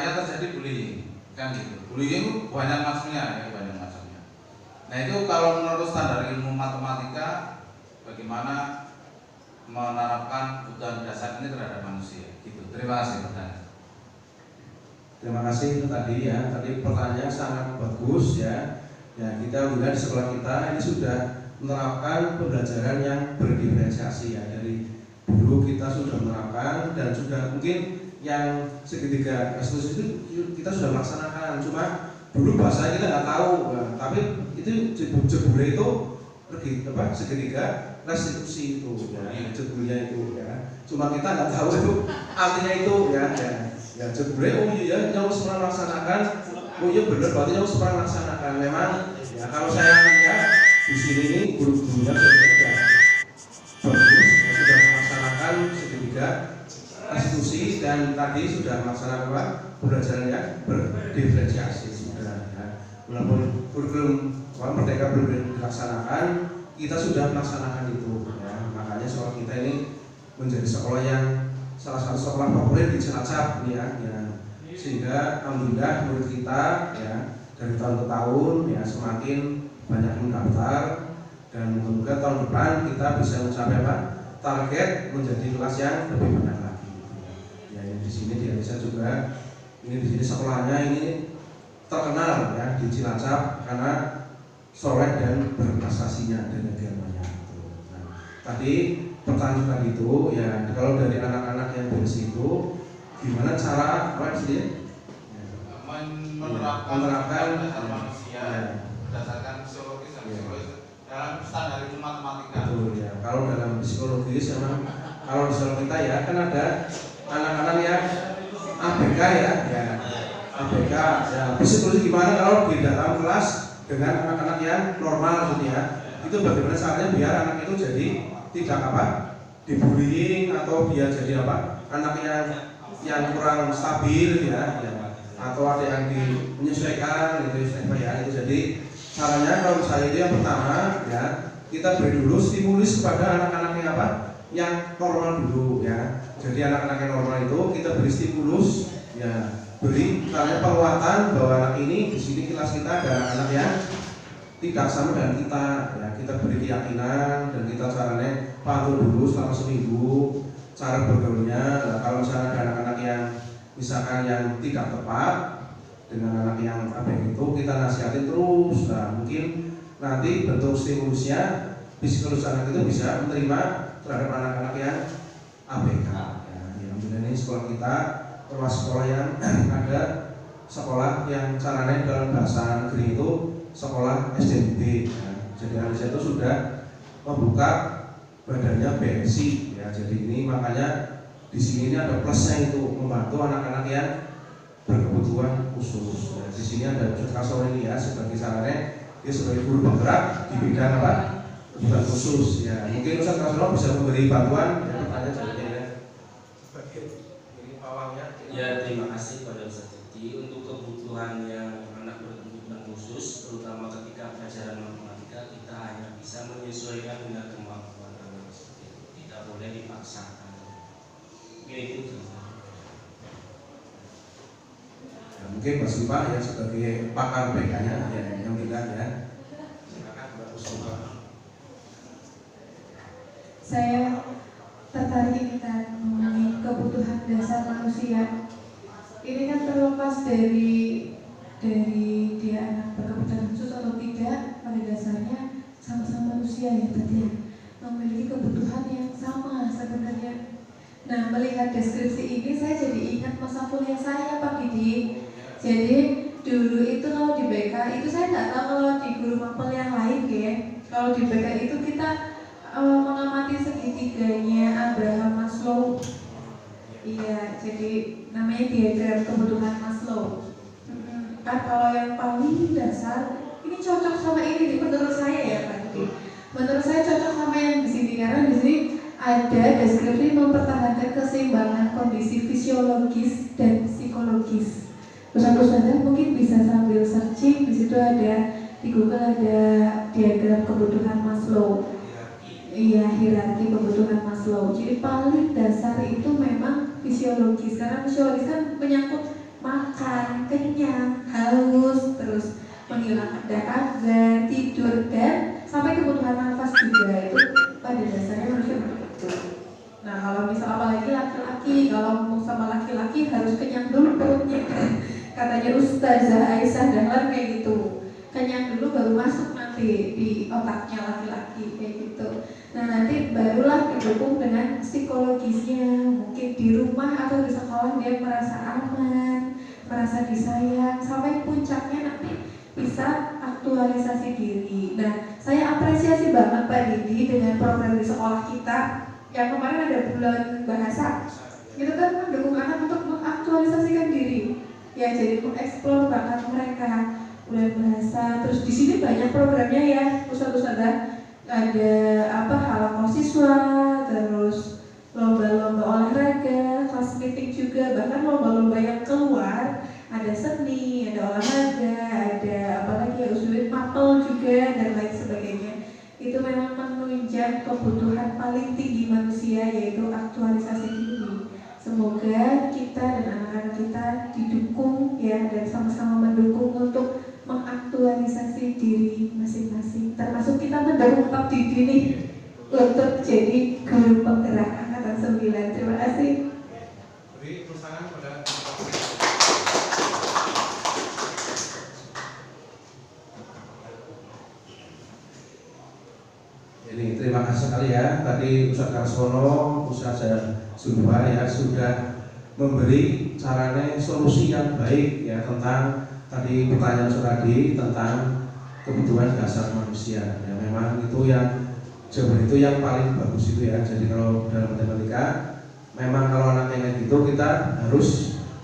yang terjadi bullying, kan gitu. Bullying itu banyak macamnya, ya, banyak macamnya. Nah itu kalau menurut standar ilmu matematika, bagaimana menerapkan kebutuhan dasar ini terhadap manusia? Gitu. Terima kasih pertanyaan. Terima kasih itu tadi ya. Tadi pertanyaan sangat bagus ya. Ya kita melihat di sekolah kita ini sudah menerapkan pembelajaran yang berdiferensiasi ya. Dari dulu kita sudah menerapkan, dan sudah mungkin yang segitiga restitusi itu kita sudah melaksanakan. Cuma dulu bahasa kita nggak tahu, nah, tapi itu jebule itu pergi apa segitiga restitusi itu ya, jebulnya itu ya. Cuma kita nggak tahu itu artinya itu ya. Ya jebule oh iya yang harus melaksanakan, oh iya benar berarti yang harus melaksanakan. Memang ya kalau saya lihat di sini ini guru-gurunya sudah bagus, ya, sudah melaksanakan segitiga restitusi, dan tadi sudah melaksanakan pembelajaran yang berdiferensiasi sudah ya. Walaupun kurikulum Merdeka belum dilaksanakan, kita sudah melaksanakan itu ya. Makanya sekolah kita ini menjadi sekolah yang salah satu sekolah favorit di Cilacap ya. Sehingga alhamdulillah murid kita ya dari tahun ke tahun ya semakin banyak mendaftar, dan moga-moga tahun depan kita bisa mencapai target menjadi kelas yang lebih banyak lagi. Ya ini di sini di Indonesia juga, ini di sini sekolahnya ini terkenal ya di Cilacap karena soleh dan berprestasinya dan agamanya. Nah, tadi pertanyaan itu ya, kalau dari anak-anak yang dari situ gimana cara apa sih menerapkan dasar manusia berdasarkan fisiologis dan psikologis dalam standar ilmu matematika. Betul ya. Kalau dalam psikologis memang kalau di sekolah kita ya kan ada anak-anak yang ABK ya, ABK ya. Psikologis gimana kalau di dalam kelas dengan anak-anak yang normal gitu ya. Itu bagaimana caranya biar anak itu jadi tidak dibullying, atau dia jadi anak yang kurang stabil ya, atau ada yang menyesuaikan gitu ya. Itu jadi caranya kalau misalnya itu yang pertama ya, kita beri dulu stimulus kepada anak-anak yang normal dulu ya. Jadi anak-anak yang normal itu kita beri stimulus ya, beri misalnya penguatan bahwa anak ini di sini kelas kita ada anak-anak yang tidak sama dengan kita ya. Kita beri keyakinan, dan kita caranya pantau dulu selama seminggu cara bergaulnya. Nah, kalau misalnya ada anak-anak yang misalkan yang tidak tepat dengan anak yang ABK itu, kita nasihatin terus. Nah, mungkin nanti bentuk stimulusnya psikologis anak itu bisa menerima terhadap anak-anak yang ABK ya. Alhamdulillah ini sekolah kita termasuk sekolah yang ada sekolah yang caranya dalam bahasa negeri itu sekolah SDB ya. Jadi Indonesia itu sudah membuka badannya BSI ya. Jadi ini makanya di sini ini ada plusnya, itu membantu anak-anak yang berkebutuhan khusus. Ya, di sini ada Ustaz Kasor ini ya sebagai sarana, dia sebagai guru penggerak di bidang kebutuhan khusus ya. Mungkin Ustaz Kasor bisa memberi bantuan ya, pertanyaan jawabnya ya. Sebagai ini pawangnya. Ya, terima kasih pada Ustaz Didi. Untuk kebutuhan yang anak berkebutuhan khusus, terutama ketika pelajaran matematika, kita hanya bisa menyesuaikan dengan kemampuan anak tersebut. Tidak boleh dipaksakan. Itu ya, mungkin Mas Pak ya sebagai pakar BK-nya ya, yang tidak ya. Silakan Mbak Puspa. Saya tertarik ini kan mengenai kebutuhan dasar manusia. Ini kan terlepas dari hebat ya, memiliki kebutuhan yang sama sebenarnya. Nah, melihat deskripsi ini saya jadi ingat masa kuliah saya Pak Didi. Jadi dulu itu kalau di BK itu saya nggak tahu kalau di guru mapel yang lain ya. Kalau di BK itu kita mengamati segitiganya Abraham Maslow. Iya, jadi namanya diagram kebutuhan Maslow. Kan kalau yang paling dasar ini cocok sama ini menurut saya ya Pak Didi. Menurut saya cocok sama yang di sini karena di sini ada deskripsi mempertahankan keseimbangan kondisi fisiologis dan psikologis. Ustadz mungkin bisa sambil searching, di situ ada di Google ada diagram kebutuhan Maslow. Iya, hierarki kebutuhan Maslow. Jadi paling dasar itu memang fisiologis karena fisiologis kan menyangkut makan, kenyang, haus, terus menghilangkan dahaga, tidur dan sampai kebutuhan nafas juga itu pada dasarnya manusia begitu. Nah kalau misal apalagi laki-laki, kalau mau sama laki-laki harus kenyang dulu perutnya. Katanya Ustazah Aisyah Dahlan kayak gitu. Kenyang dulu baru masuk nanti di otaknya laki-laki kayak gitu. Nah nanti barulah didukung dengan psikologisnya. Mungkin di rumah atau di sekolah dia merasa aman, merasa disayang, sampai puncaknya nanti bisa aktualisasi diri. Nah saya apresiasi banget Pak Didi dengan program di sekolah kita yang kemarin ada bulan bahasa. Itu kan mendukung anak untuk mengaktualisasikan diri. Ya jadi mengeksplor bakat mereka. Bulan bahasa, terus di sini banyak programnya ya, Ustadz ada halal siswa, terus lomba-lomba olahraga, kelas meeting juga, bahkan lomba-lomba yang keluar, ada seni, ada olahraga, ada apalagi usulin mapel juga dan lain sebagainya. Itu memang menunjang kebutuhan paling tinggi manusia yaitu aktualisasi diri. Semoga kita dan anak-anak kita didukung ya dan sama-sama mendukung untuk mengaktualisasi diri masing-masing. Termasuk kita mendukung Pak Didi nih untuk jadi guru penggerak angkatan 9. Terima kasih. Beri tepuk tangan pada ini. Terima kasih sekali ya. Tadi Ustadz Karsono, Ustadz Zulfa ya sudah memberi caranya solusi yang baik ya tentang tadi pertanyaan Suradi tentang kebutuhan dasar manusia. Ya memang itu yang jawaban itu yang paling bagus itu ya. Jadi kalau dalam matematika memang kalau anaknya kayak gitu kita harus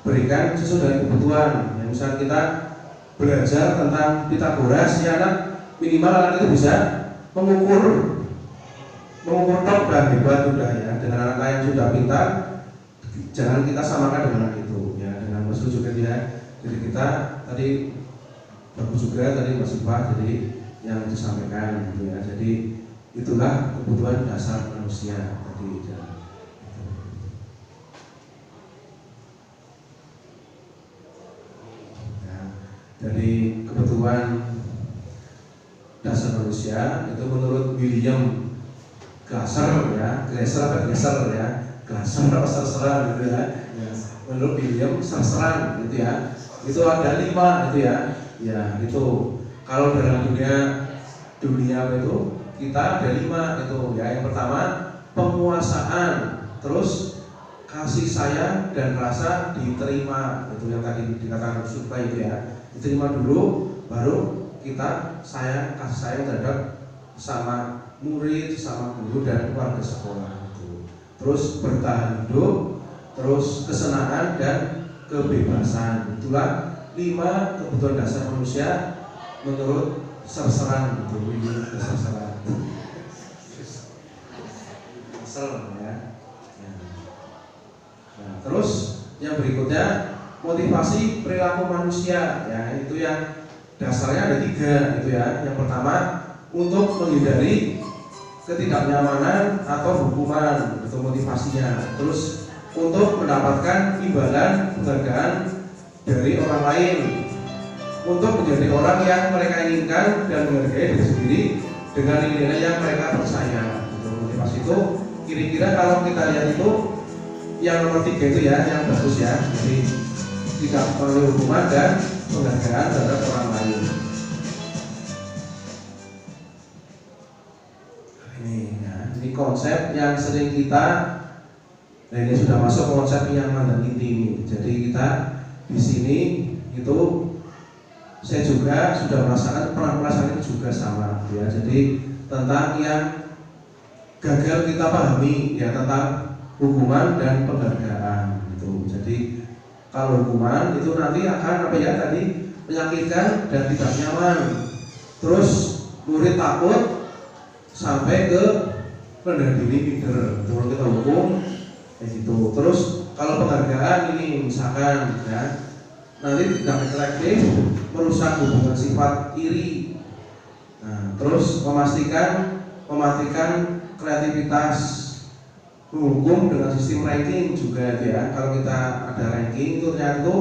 berikan sesuai dengan kebutuhan. Ya, misalnya kita belajar tentang Pitagoras ya anak minimal anak itu bisa mengukur tok dan hebat udah ya. Dengan anak lain sudah pintar jangan kita samakan dengan anak itu ya dengan Mas juga dia. Jadi kita tadi bagus juga tadi Mas Iqbal jadi yang disampaikan gitu ya. Jadi itulah kebutuhan dasar manusia tadi ya. Jadi kebutuhan dasar manusia itu menurut William Glasser ya, Glasser ya, Glasser gitu ya. Menurut William serseran gitu ya. Itu ada 5 itu ya. Ya itu kalau dalam dunia itu kita ada 5 itu ya. Yang pertama penguasaan, terus kasih sayang dan rasa diterima itu yang tadi dikatakan Surfa itu ya. Diterima dulu baru kita kasih sayang terhadap sama murid, sama guru dan warga sekolah itu. Terus bertahan hidup, terus kesenangan dan kebebasan. Itulah 5 kebutuhan dasar manusia menurut serseran itu, serseran. Ya. Nah, terus yang berikutnya motivasi perilaku manusia ya, itu yang dasarnya ada 3 itu ya. Yang pertama untuk menghindari ketidaknyamanan atau hukuman itu motivasinya. Terus untuk mendapatkan imbalan penghargaan dari orang lain, untuk menjadi orang yang mereka inginkan dan menghargai diri sendiri dengan nilai-nilai yang mereka percaya. Itu motivasi itu kira-kira kalau kita lihat itu yang nomor 3 itu ya yang bagus ya. Jadi tidak perlu hukuman dan penghargaan terhadap orang lain. konsep yang sering kita, nah ini sudah masuk konsep yang mandang inti ini. Jadi kita di sini itu saya juga sudah pernah merasakan juga sama ya. Jadi tentang yang gagal kita pahami ya tentang hukuman dan penghargaan itu. Jadi kalau hukuman itu nanti akan apa ya tadi menyakitkan dan tidak nyaman. Terus murid takut sampai ke rendah diri, minder. Kalau kita hukum kayak gitu. Terus kalau penghargaan ini misalkan ya nanti tidak reflektif, merusak hubungan sifat iri. Nah, terus mematikan kreativitas, menghukum dengan sistem ranking juga ya. Kalau kita ada ranking itu ternyata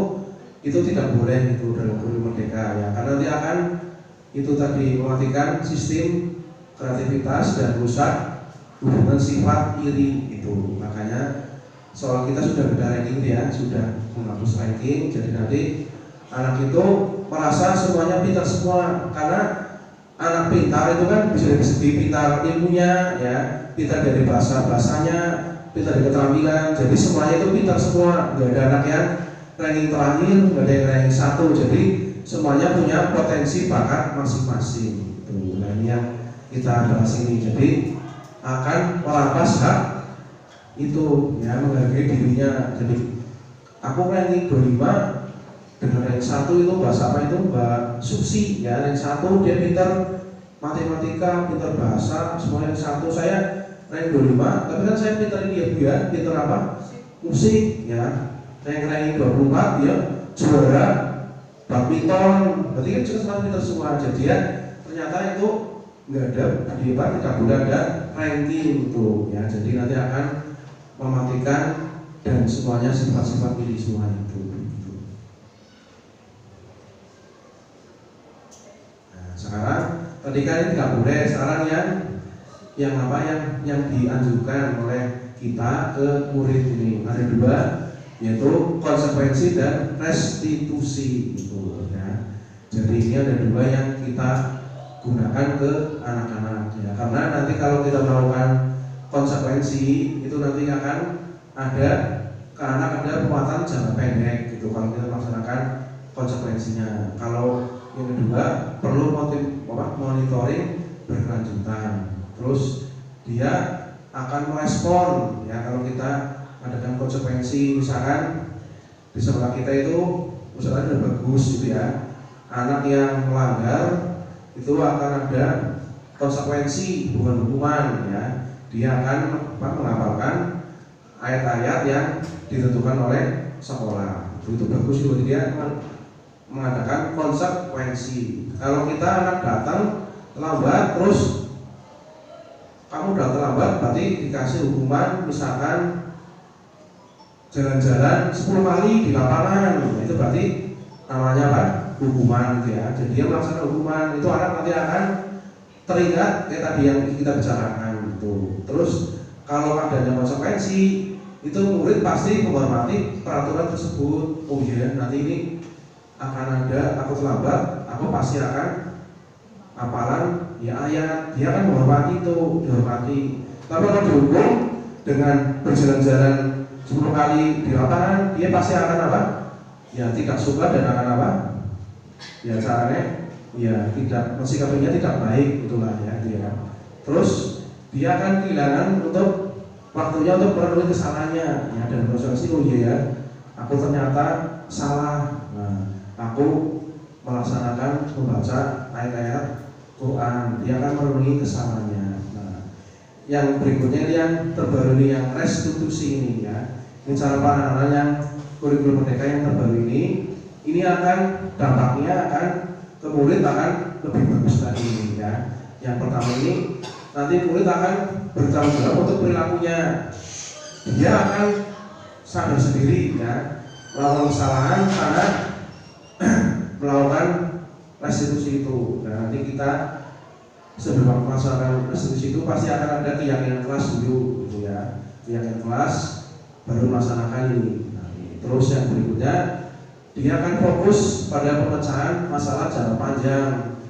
itu tidak boleh itu dalam kurikulum merdeka ya. Karena nanti akan itu tadi mematikan sistem kreativitas dan rusak hubungan sifat iri itu. Makanya soal kita sudah beda ranking ya, sudah menghapus ranking. Jadi nanti anak itu merasa semuanya pintar semua, karena anak pintar itu kan bisa dari segi pintar ilmunya ya, pintar dari bahasanya, pintar dari keterampilan. Jadi semuanya itu pintar semua, nggak ada anak yang ranking terakhir, nggak ada yang ranking 1. Jadi semuanya punya potensi bakat masing-masing. Nah ini yang kita bahas ini. Jadi akan merampas hak itu ya, menghargai dirinya. Jadi aku ranking 25 dengan ranking 1 itu bahasa apa itu Mbak Susi ya, ranking 1 dia pintar matematika, pintar bahasa, semua ranking 1. Saya ranking 25, tapi kan saya pintar ini ya Bu ya, pintar apa? Musik ya. Ranking 24 dia juara badminton, berarti kan juga pintar semua. Jadi ya ternyata itu nggak ada di apa, tidak boleh ada ranking itu ya. Jadi nanti akan mematikan dan semuanya sifat-sifat diri semua itu. Nah, sekarang tadi kan ini nggak boleh. Sekarang yang apa yang dianjurkan oleh kita ke murid ini ada 2, yaitu konsekuensi dan restitusi itu ya. Jadi ini ada 2 yang kita gunakan ke anak-anak ya. Karena nanti kalau kita melakukan konsekuensi itu nanti akan ada ke anak ada penguatan jangka pendek gitu kalau kita melaksanakan konsekuensinya. Kalau yang kedua perlu monitoring berkelanjutan. Terus dia akan merespon ya kalau kita adakan konsekuensi. Misalkan di sekolah kita itu misalnya udah bagus gitu ya, anak yang melanggar itu akan ada konsekuensi bukan hukuman ya. Dia akan menghafalkan ayat-ayat yang ditentukan oleh sekolah. Itu bagus itu dia mengadakan konsekuensi. Kalau kita anak datang terlambat, terus kamu udah terlambat, berarti dikasih hukuman misalkan jalan-jalan 10 kali di lapangan. Itu berarti namanya apa? Hukuman gitu ya. Jadi dia melaksanakan hukuman, itu anak nanti akan teringat kayak tadi yang kita bicarakan itu. Terus kalau adanya konsekuensi itu murid pasti menghormati peraturan tersebut. Oh iya, nanti ini akan ada, aku terlambat, aku pasti akan hafalan ya ayat. Dia akan menghormati itu, dihormati. Tapi kalau dihukum dengan berjalan-jalan 10 kali di lapangan, dia pasti akan apa? Ya tidak suka dan akan apa? Ya caranya ya tidak, sikapnya tidak baik, itulah ya dia. Terus dia akan kehilangan untuk waktunya untuk memenuhi kesalahannya ya, dan konsekuensi. Oh iya ya, aku ternyata salah. Nah, aku melaksanakan membaca ayat-ayat Quran, dia akan memenuhi kesalahannya. Nah, yang berikutnya ini yang terbaru ini yang restitusi ini ya. Ini cara penanganan yang kurikulum merdeka yang terbaru ini akan dampaknya akan ke murid akan lebih bagus lagi ya. Yang pertama ini nanti murid akan bertanggung jawab untuk perilakunya. Dia akan sadar sendiri ya melakukan kesalahan karena melakukan restitusi itu. Dan nanti kita sebelum melaksanakan restitusi itu pasti akan ada keyakinan kelas dulu gitu ya. Keyakinan kelas baru melaksanakan ini. Nah, terus yang berikutnya dia akan fokus pada pemecahan masalah jangka panjang.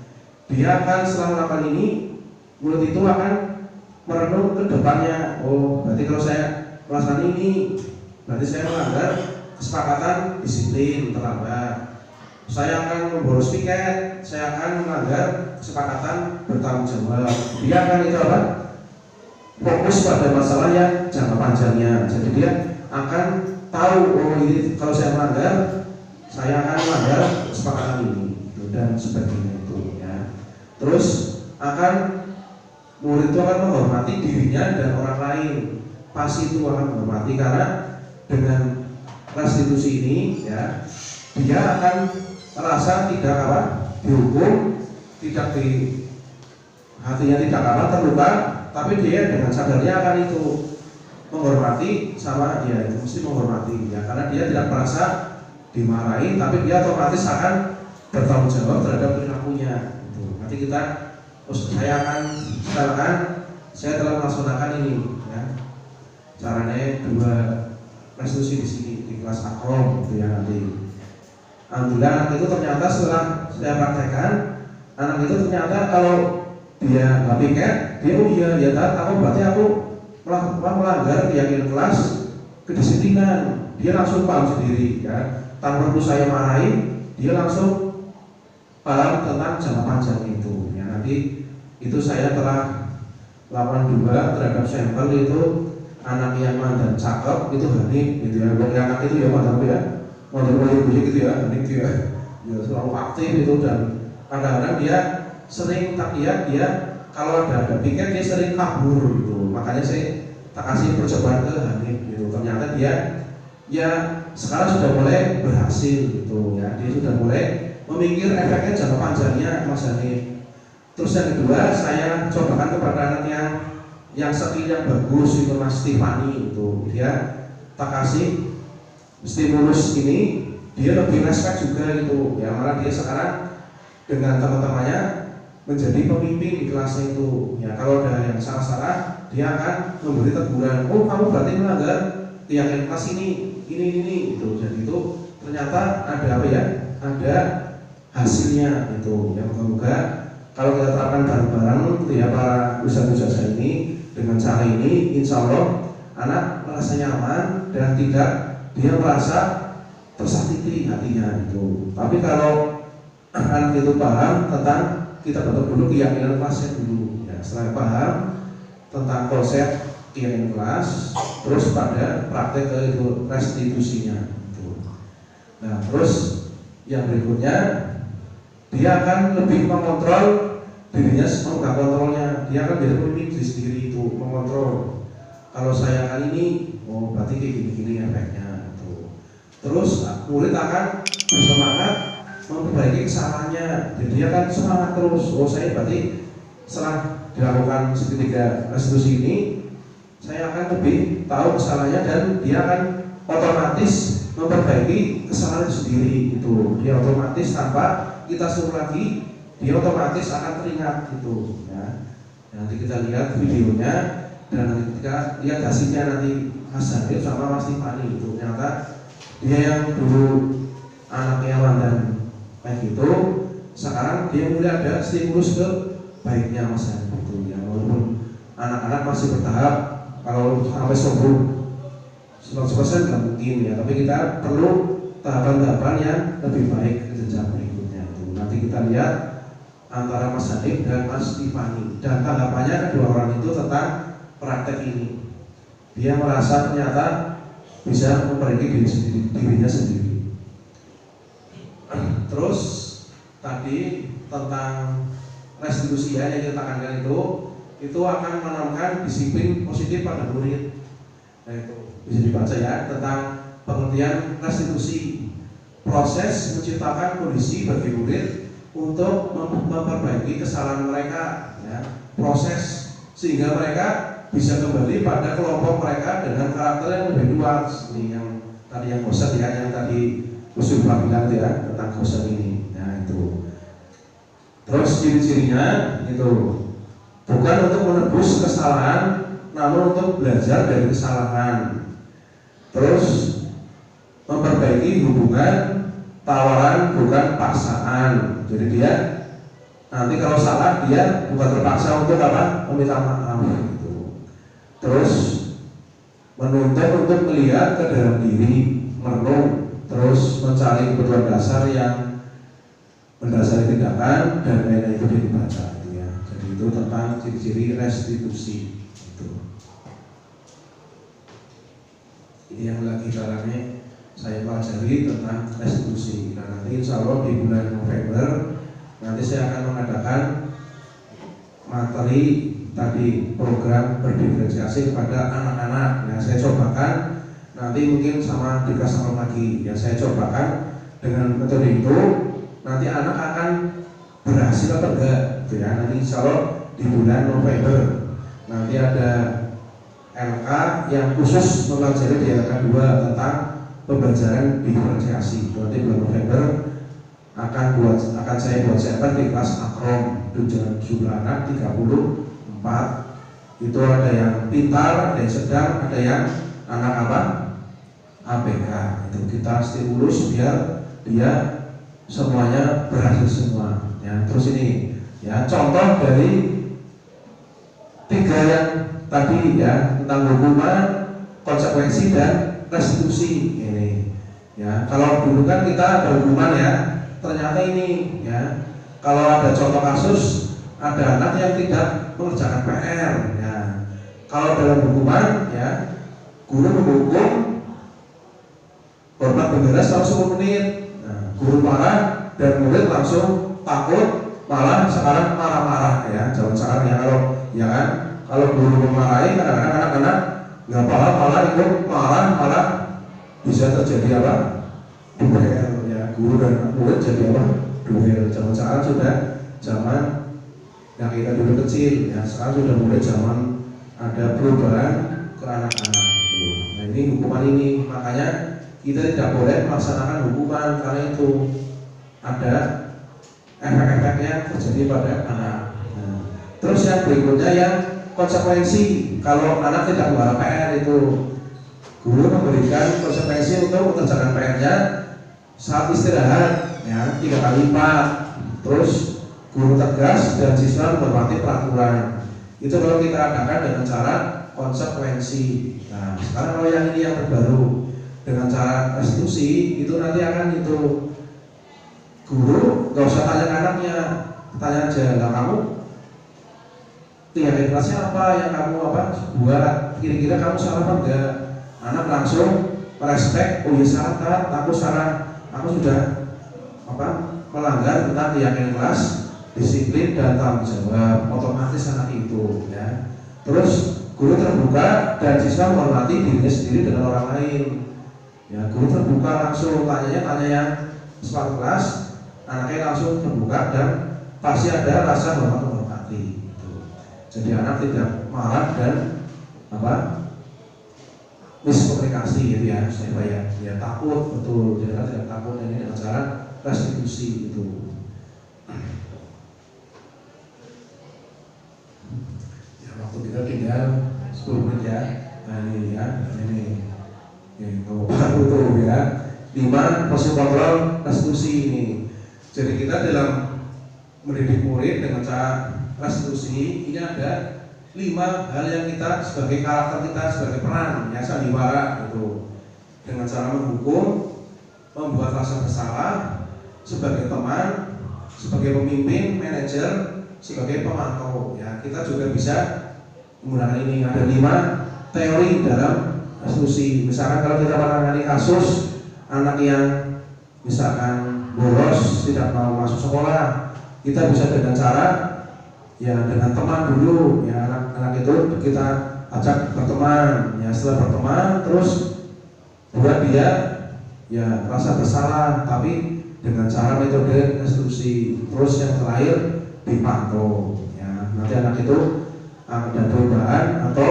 Dia akan setelah melakukan ini, murid itu akan merenung ke depannya. Oh, berarti kalau saya melaksanakan ini, berarti saya melanggar kesepakatan disiplin terlambat. Saya akan membolos piket, saya akan melanggar kesepakatan bertanggung jawab. Dia akan itu apa? Fokus pada masalah yang jangka panjangnya. Jadi dia akan tahu, oh ini kalau saya melanggar, saya akan melanggar kesepakatan ini dan sebagainya itu ya. Terus murid itu akan menghormati dirinya dan orang lain. Pasti itu akan menghormati karena dengan restitusi ini ya, dia akan merasa tidak dihukum, tidak hatinya tidak terluka, tapi dia dengan sadarnya akan itu menghormati sama dia, itu mesti menghormati ya, karena dia tidak merasa dimarahi, tapi dia otomatis akan bertanggung jawab terhadap perilakunya. Nanti kita, saya telah melaksanakan ini ya, caranya 2 restitusi di sini di kelas akrom gitu ya nanti. Alhamdulillah anak itu ternyata setelah saya praktekkan, anak itu ternyata kalau dia nggak piket, dia oh iya ya aku berarti aku melanggar keyakinan kelas, kedisiplinan. Dia langsung paham sendiri ya, tanpa perlu saya marahi, dia langsung paham tentang jangka panjang itu ya. Nanti itu saya telah lakukan 2 terhadap sampel itu anak yang mandan cakep itu Hanif gitu ya. Anak itu ya mandan ya, mandan gitu ya, Hanif gitu ya, ya selalu aktif itu, dan kadang-kadang dia sering tak lihat dia kalau ada piket dia sering kabur gitu. Makanya saya tak kasih percobaan ke Hanif gitu. Ternyata dia ya sekarang sudah mulai berhasil gitu ya. Dia sudah mulai memikir efeknya jangka panjangnya Mas Hanif. Terus yang kedua saya cobakan kepada anak yang skill yang bagus itu Mas Stefani itu, dia tak kasih stimulus ini, dia lebih respect juga gitu ya, malah dia sekarang dengan teman-temannya menjadi pemimpin di kelasnya itu ya. Kalau ada yang salah-salah dia akan memberi teguran, oh kamu berarti melanggar keyakinan kelas ini gitu. Jadi itu ternyata ada apa ya, ada hasilnya itu ya. Moga-moga kalau kita terapkan bareng-bareng gitu ya para ustadz-ustadz ini, dengan cara ini insya Allah anak merasa nyaman dan tidak dia merasa tersakiti hatinya itu. Tapi kalau anak itu paham tentang, kita bentuk dulu keyakinan kelasnya dulu ya. Setelah paham tentang konsep keyakinan kelas, terus pada praktek ke itu restitusinya itu. Nah terus yang berikutnya dia akan lebih mengontrol dirinya, memegang kontrolnya. Dia akan jadi pemimpin diri sendiri itu, mengontrol. Kalau saya kali ini, oh berarti kayak gini-gini efeknya itu. Terus murid akan bersemangat memperbaiki kesalahannya. Jadi dia akan semangat terus. Oh saya berarti setelah dilakukan segitiga restitusi ini, saya akan lebih tahu kesalahannya dan dia akan otomatis memperbaiki kesalahan sendiri itu. Dia otomatis tanpa kita suruh lagi, dia otomatis akan teringat gitu ya. Nanti kita lihat videonya dan nanti kita lihat hasilnya nanti Mas Hanif sama Mas Stefani itu. Ternyata dia yang dulu anaknya mandan kayak gitu, sekarang dia mulai ada stimulus ke baiknya Mas Hanif itu ya. Walaupun anak-anak masih bertahap, kalau sampai sombong 100% nggak mungkin ya, tapi kita perlu tahapan-tahapan yang lebih baik ke jenjang berikutnya itu. Nanti kita lihat antara Mas Hanif dan Mas Stefani dan tanggapannya kedua orang itu tentang praktek ini. Dia merasa ternyata bisa memperbaiki dirinya sendiri. Terus tadi tentang restitusi ya, yang kita tekankan itu akan menanamkan disiplin positif pada murid. Nah itu bisa dibaca ya, tentang pengertian restitusi, proses menciptakan kondisi bagi murid untuk memperbaiki kesalahan mereka ya, proses sehingga mereka bisa kembali pada kelompok mereka dengan karakter yang lebih luas. Ini yang tadi yang bosan ya, yang tadi Usul bilang ya tentang bosan ini. Nah itu. Terus ciri-cirinya itu bukan untuk menebus kesalahan, namun untuk belajar dari kesalahan. Terus memperbaiki hubungan tawaran bukan paksaan. Jadi dia nanti kalau salah dia bukan terpaksa untuk apa? Meminta maaf gitu. terus menuntut untuk melihat ke dalam diri, merenung, terus mencari kebutuhan dasar yang mendasari tindakan dan lain-lain itu dibaca itu ya. Jadi itu tentang ciri-ciri restitusi itu. Ini yang lagi caranya saya pelajari tentang restitusi. Nah, nanti insya Allah di bulan November nanti saya akan mengadakan materi tadi program berdiferensiasi kepada anak-anak. Nah, saya cobakan nanti mungkin sama dikasih lagi ya, saya cobakan dengan metode itu nanti anak akan berhasil atau enggak gitu ya. Nanti insya Allah di bulan November nanti ada LK yang khusus mempelajari di LK 2 tentang pembelajaran diferensiasi. Nanti bulan November akan saya buat siapkan di kelas akrom dengan jumlah anak 34. Itu ada yang pintar, ada yang sedang, ada yang anak apa? ABK. Itu kita stimulus biar dia semuanya berhasil semua. Ya, terus ini ya contoh dari 3 yang tadi ya tentang hukuman, konsekuensi dan restitusi ini. Ya, kalau dulu kan kita ada hukuman ya, ternyata ini ya kalau ada contoh kasus ada anak yang tidak mengerjakan PR ya. Kalau dalam hukuman ya guru menghukum hormat bendera selama 10 menit. Nah, guru marah dan murid langsung takut, malah sekarang marah-marah ya. Jangan sekarang ya kalau ya kan kalau guru memarahi kadang-kadang anak-anak nggak paham malah ikut marah, malah bisa terjadi apa? Duel ya, guru dan murid jadi apa? Duel. Zaman sekarang sudah zaman yang kita dulu kecil ya, sekarang sudah mulai zaman ada perubahan ke anak-anak itu. Nah ini hukuman ini, makanya kita tidak boleh melaksanakan hukuman karena itu ada efek-efeknya terjadi pada anak. Nah, terus yang berikutnya yang konsekuensi kalau anak tidak membawa PR itu guru memberikan konsekuensi untuk mengerjakan PR-nya saat istirahat ya 3 kali lipat. Terus guru tegas dan siswa menghormati peraturan. Itu kalau kita adakan dengan cara konsekuensi. Nah, sekarang kalau yang ini yang terbaru dengan cara restitusi itu nanti akan itu guru nggak usah tanya ke anaknya, tanya aja lah kamu keyakinan kelasnya apa yang kamu apa buat, kira-kira kamu salah apa enggak. Anak langsung merespek, oh iya salah kan, aku salah, aku sudah apa melanggar tentang keyakinan kelas, disiplin dan tanggung jawab, otomatis anak itu ya. Terus guru terbuka dan siswa menghormati dirinya sendiri dengan orang lain ya. Guru terbuka langsung tanya yang separuh kelas, anaknya langsung terbuka dan pasti ada rasa hormat menghormati gitu. Jadi anak tidak marah dan apa miskomunikasi gitu ya, saya ya takut betul, jadi anak tidak takut. Dan ini dengan cara restitusi itu. Waktu kita tinggal 10 menit ya. Nah ini ya, ini baru tuh ya. 5 posisi kontrol restitusi ini. Jadi kita dalam mendidik murid dengan cara restitusi ini ada 5 hal yang kita sebagai karakter kita sebagai peran ya, sandiwara itu. Dengan cara menghukum, membuat rasa bersalah, sebagai teman, sebagai pemimpin, manajer, sebagai pemantau ya. Kita juga bisa menggunakan ini. Ada 5 teori dalam restitusi. Misalkan kalau kita menangani kasus anak yang misalkan bolos tidak mau masuk sekolah, kita bisa dengan cara ya dengan teman dulu ya, anak-anak itu kita ajak berteman ya. Setelah berteman terus buat dia ya rasa bersalah, tapi dengan cara metode restitusi. Terus yang terakhir dipantau ya, nanti anak itu ada perubahan atau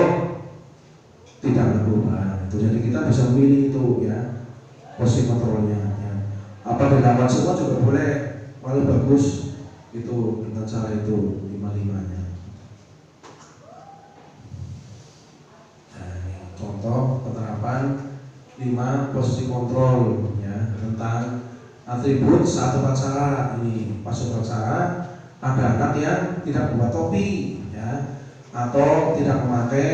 tidak ada perubahan itu. Jadi kita bisa memilih itu ya posisi kontrolnya ya. Apa dilakukan semua juga boleh, paling bagus itu dengan cara itu 5-5-nya. Nah, ini contoh penerapan 5 posisi kontrol ya tentang atribut saat upacara. Ini pas upacara ada anak yang tidak membuat topi ya, atau tidak memakai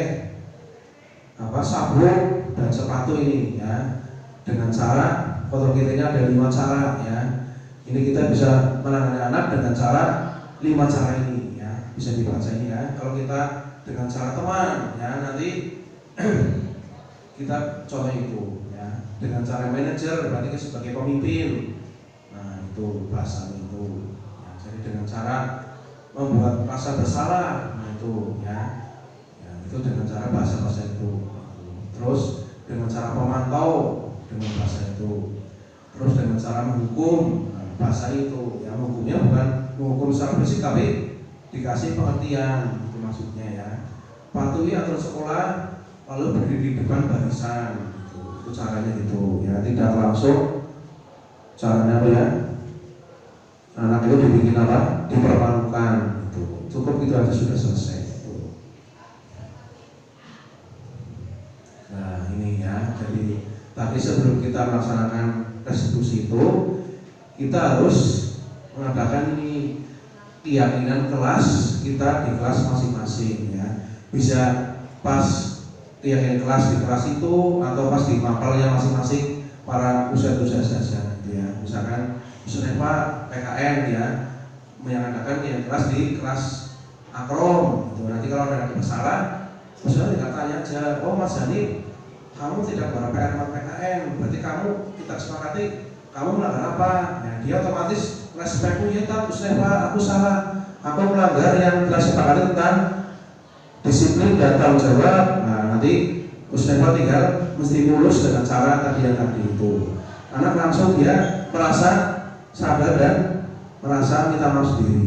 sabuk dan sepatu ini ya, dengan cara kontrol kitiknya ada 5 cara ya. Ini kita bisa menangani anak dengan cara 5 cara ini ya, bisa dibaca ini ya. Kalau kita dengan cara teman ya, nanti kita contoh itu ya. Dengan cara manajer berarti sebagai pemimpin, nah itu bahasa itu ya. Jadi dengan cara membuat rasa bersalah, nah itu ya, itu dengan cara bahasa itu. Terus dengan cara pemantau, dengan bahasa itu. Terus dengan cara menghukum, nah, bahasa itu ya. Menghukumnya bukan menghukum secara fisik tapi dikasih pengertian, itu maksudnya ya. Patuhi aturan sekolah, lalu berdiri di depan barisan, itu caranya gitu ya. Tidak langsung caranya apa ya, anak itu dibikin apa, dipermalukan itu. Cukup itu aja sudah selesai itu. Nah ini ya, jadi tadi sebelum kita melaksanakan restitusi itu, kita harus mengadakan ini keyakinan kelas kita di kelas masing-masing ya. Bisa pas keyakinan kelas di kelas itu atau pas di mapelnya masing-masing para ustadz saja gitu ya. Misalkan Pak PKN ya mengadakan keyakinan kelas di kelas akrom gitu. Nanti kalau ada masalah ustadz tinggal tanya aja, oh Mas Jani kamu tidak berapa PKN, berarti kita sepakati kamu melanggar apa? Ya, dia otomatis respekmu ya tak, Pak aku salah, aku melanggar yang telah sepakati tentang disiplin dan tanggung jawab. Nah nanti Ustaz tinggal mesti mulus dengan cara tadi yang tadi itu. Anak langsung dia merasa sadar dan merasa minta maaf sendiri.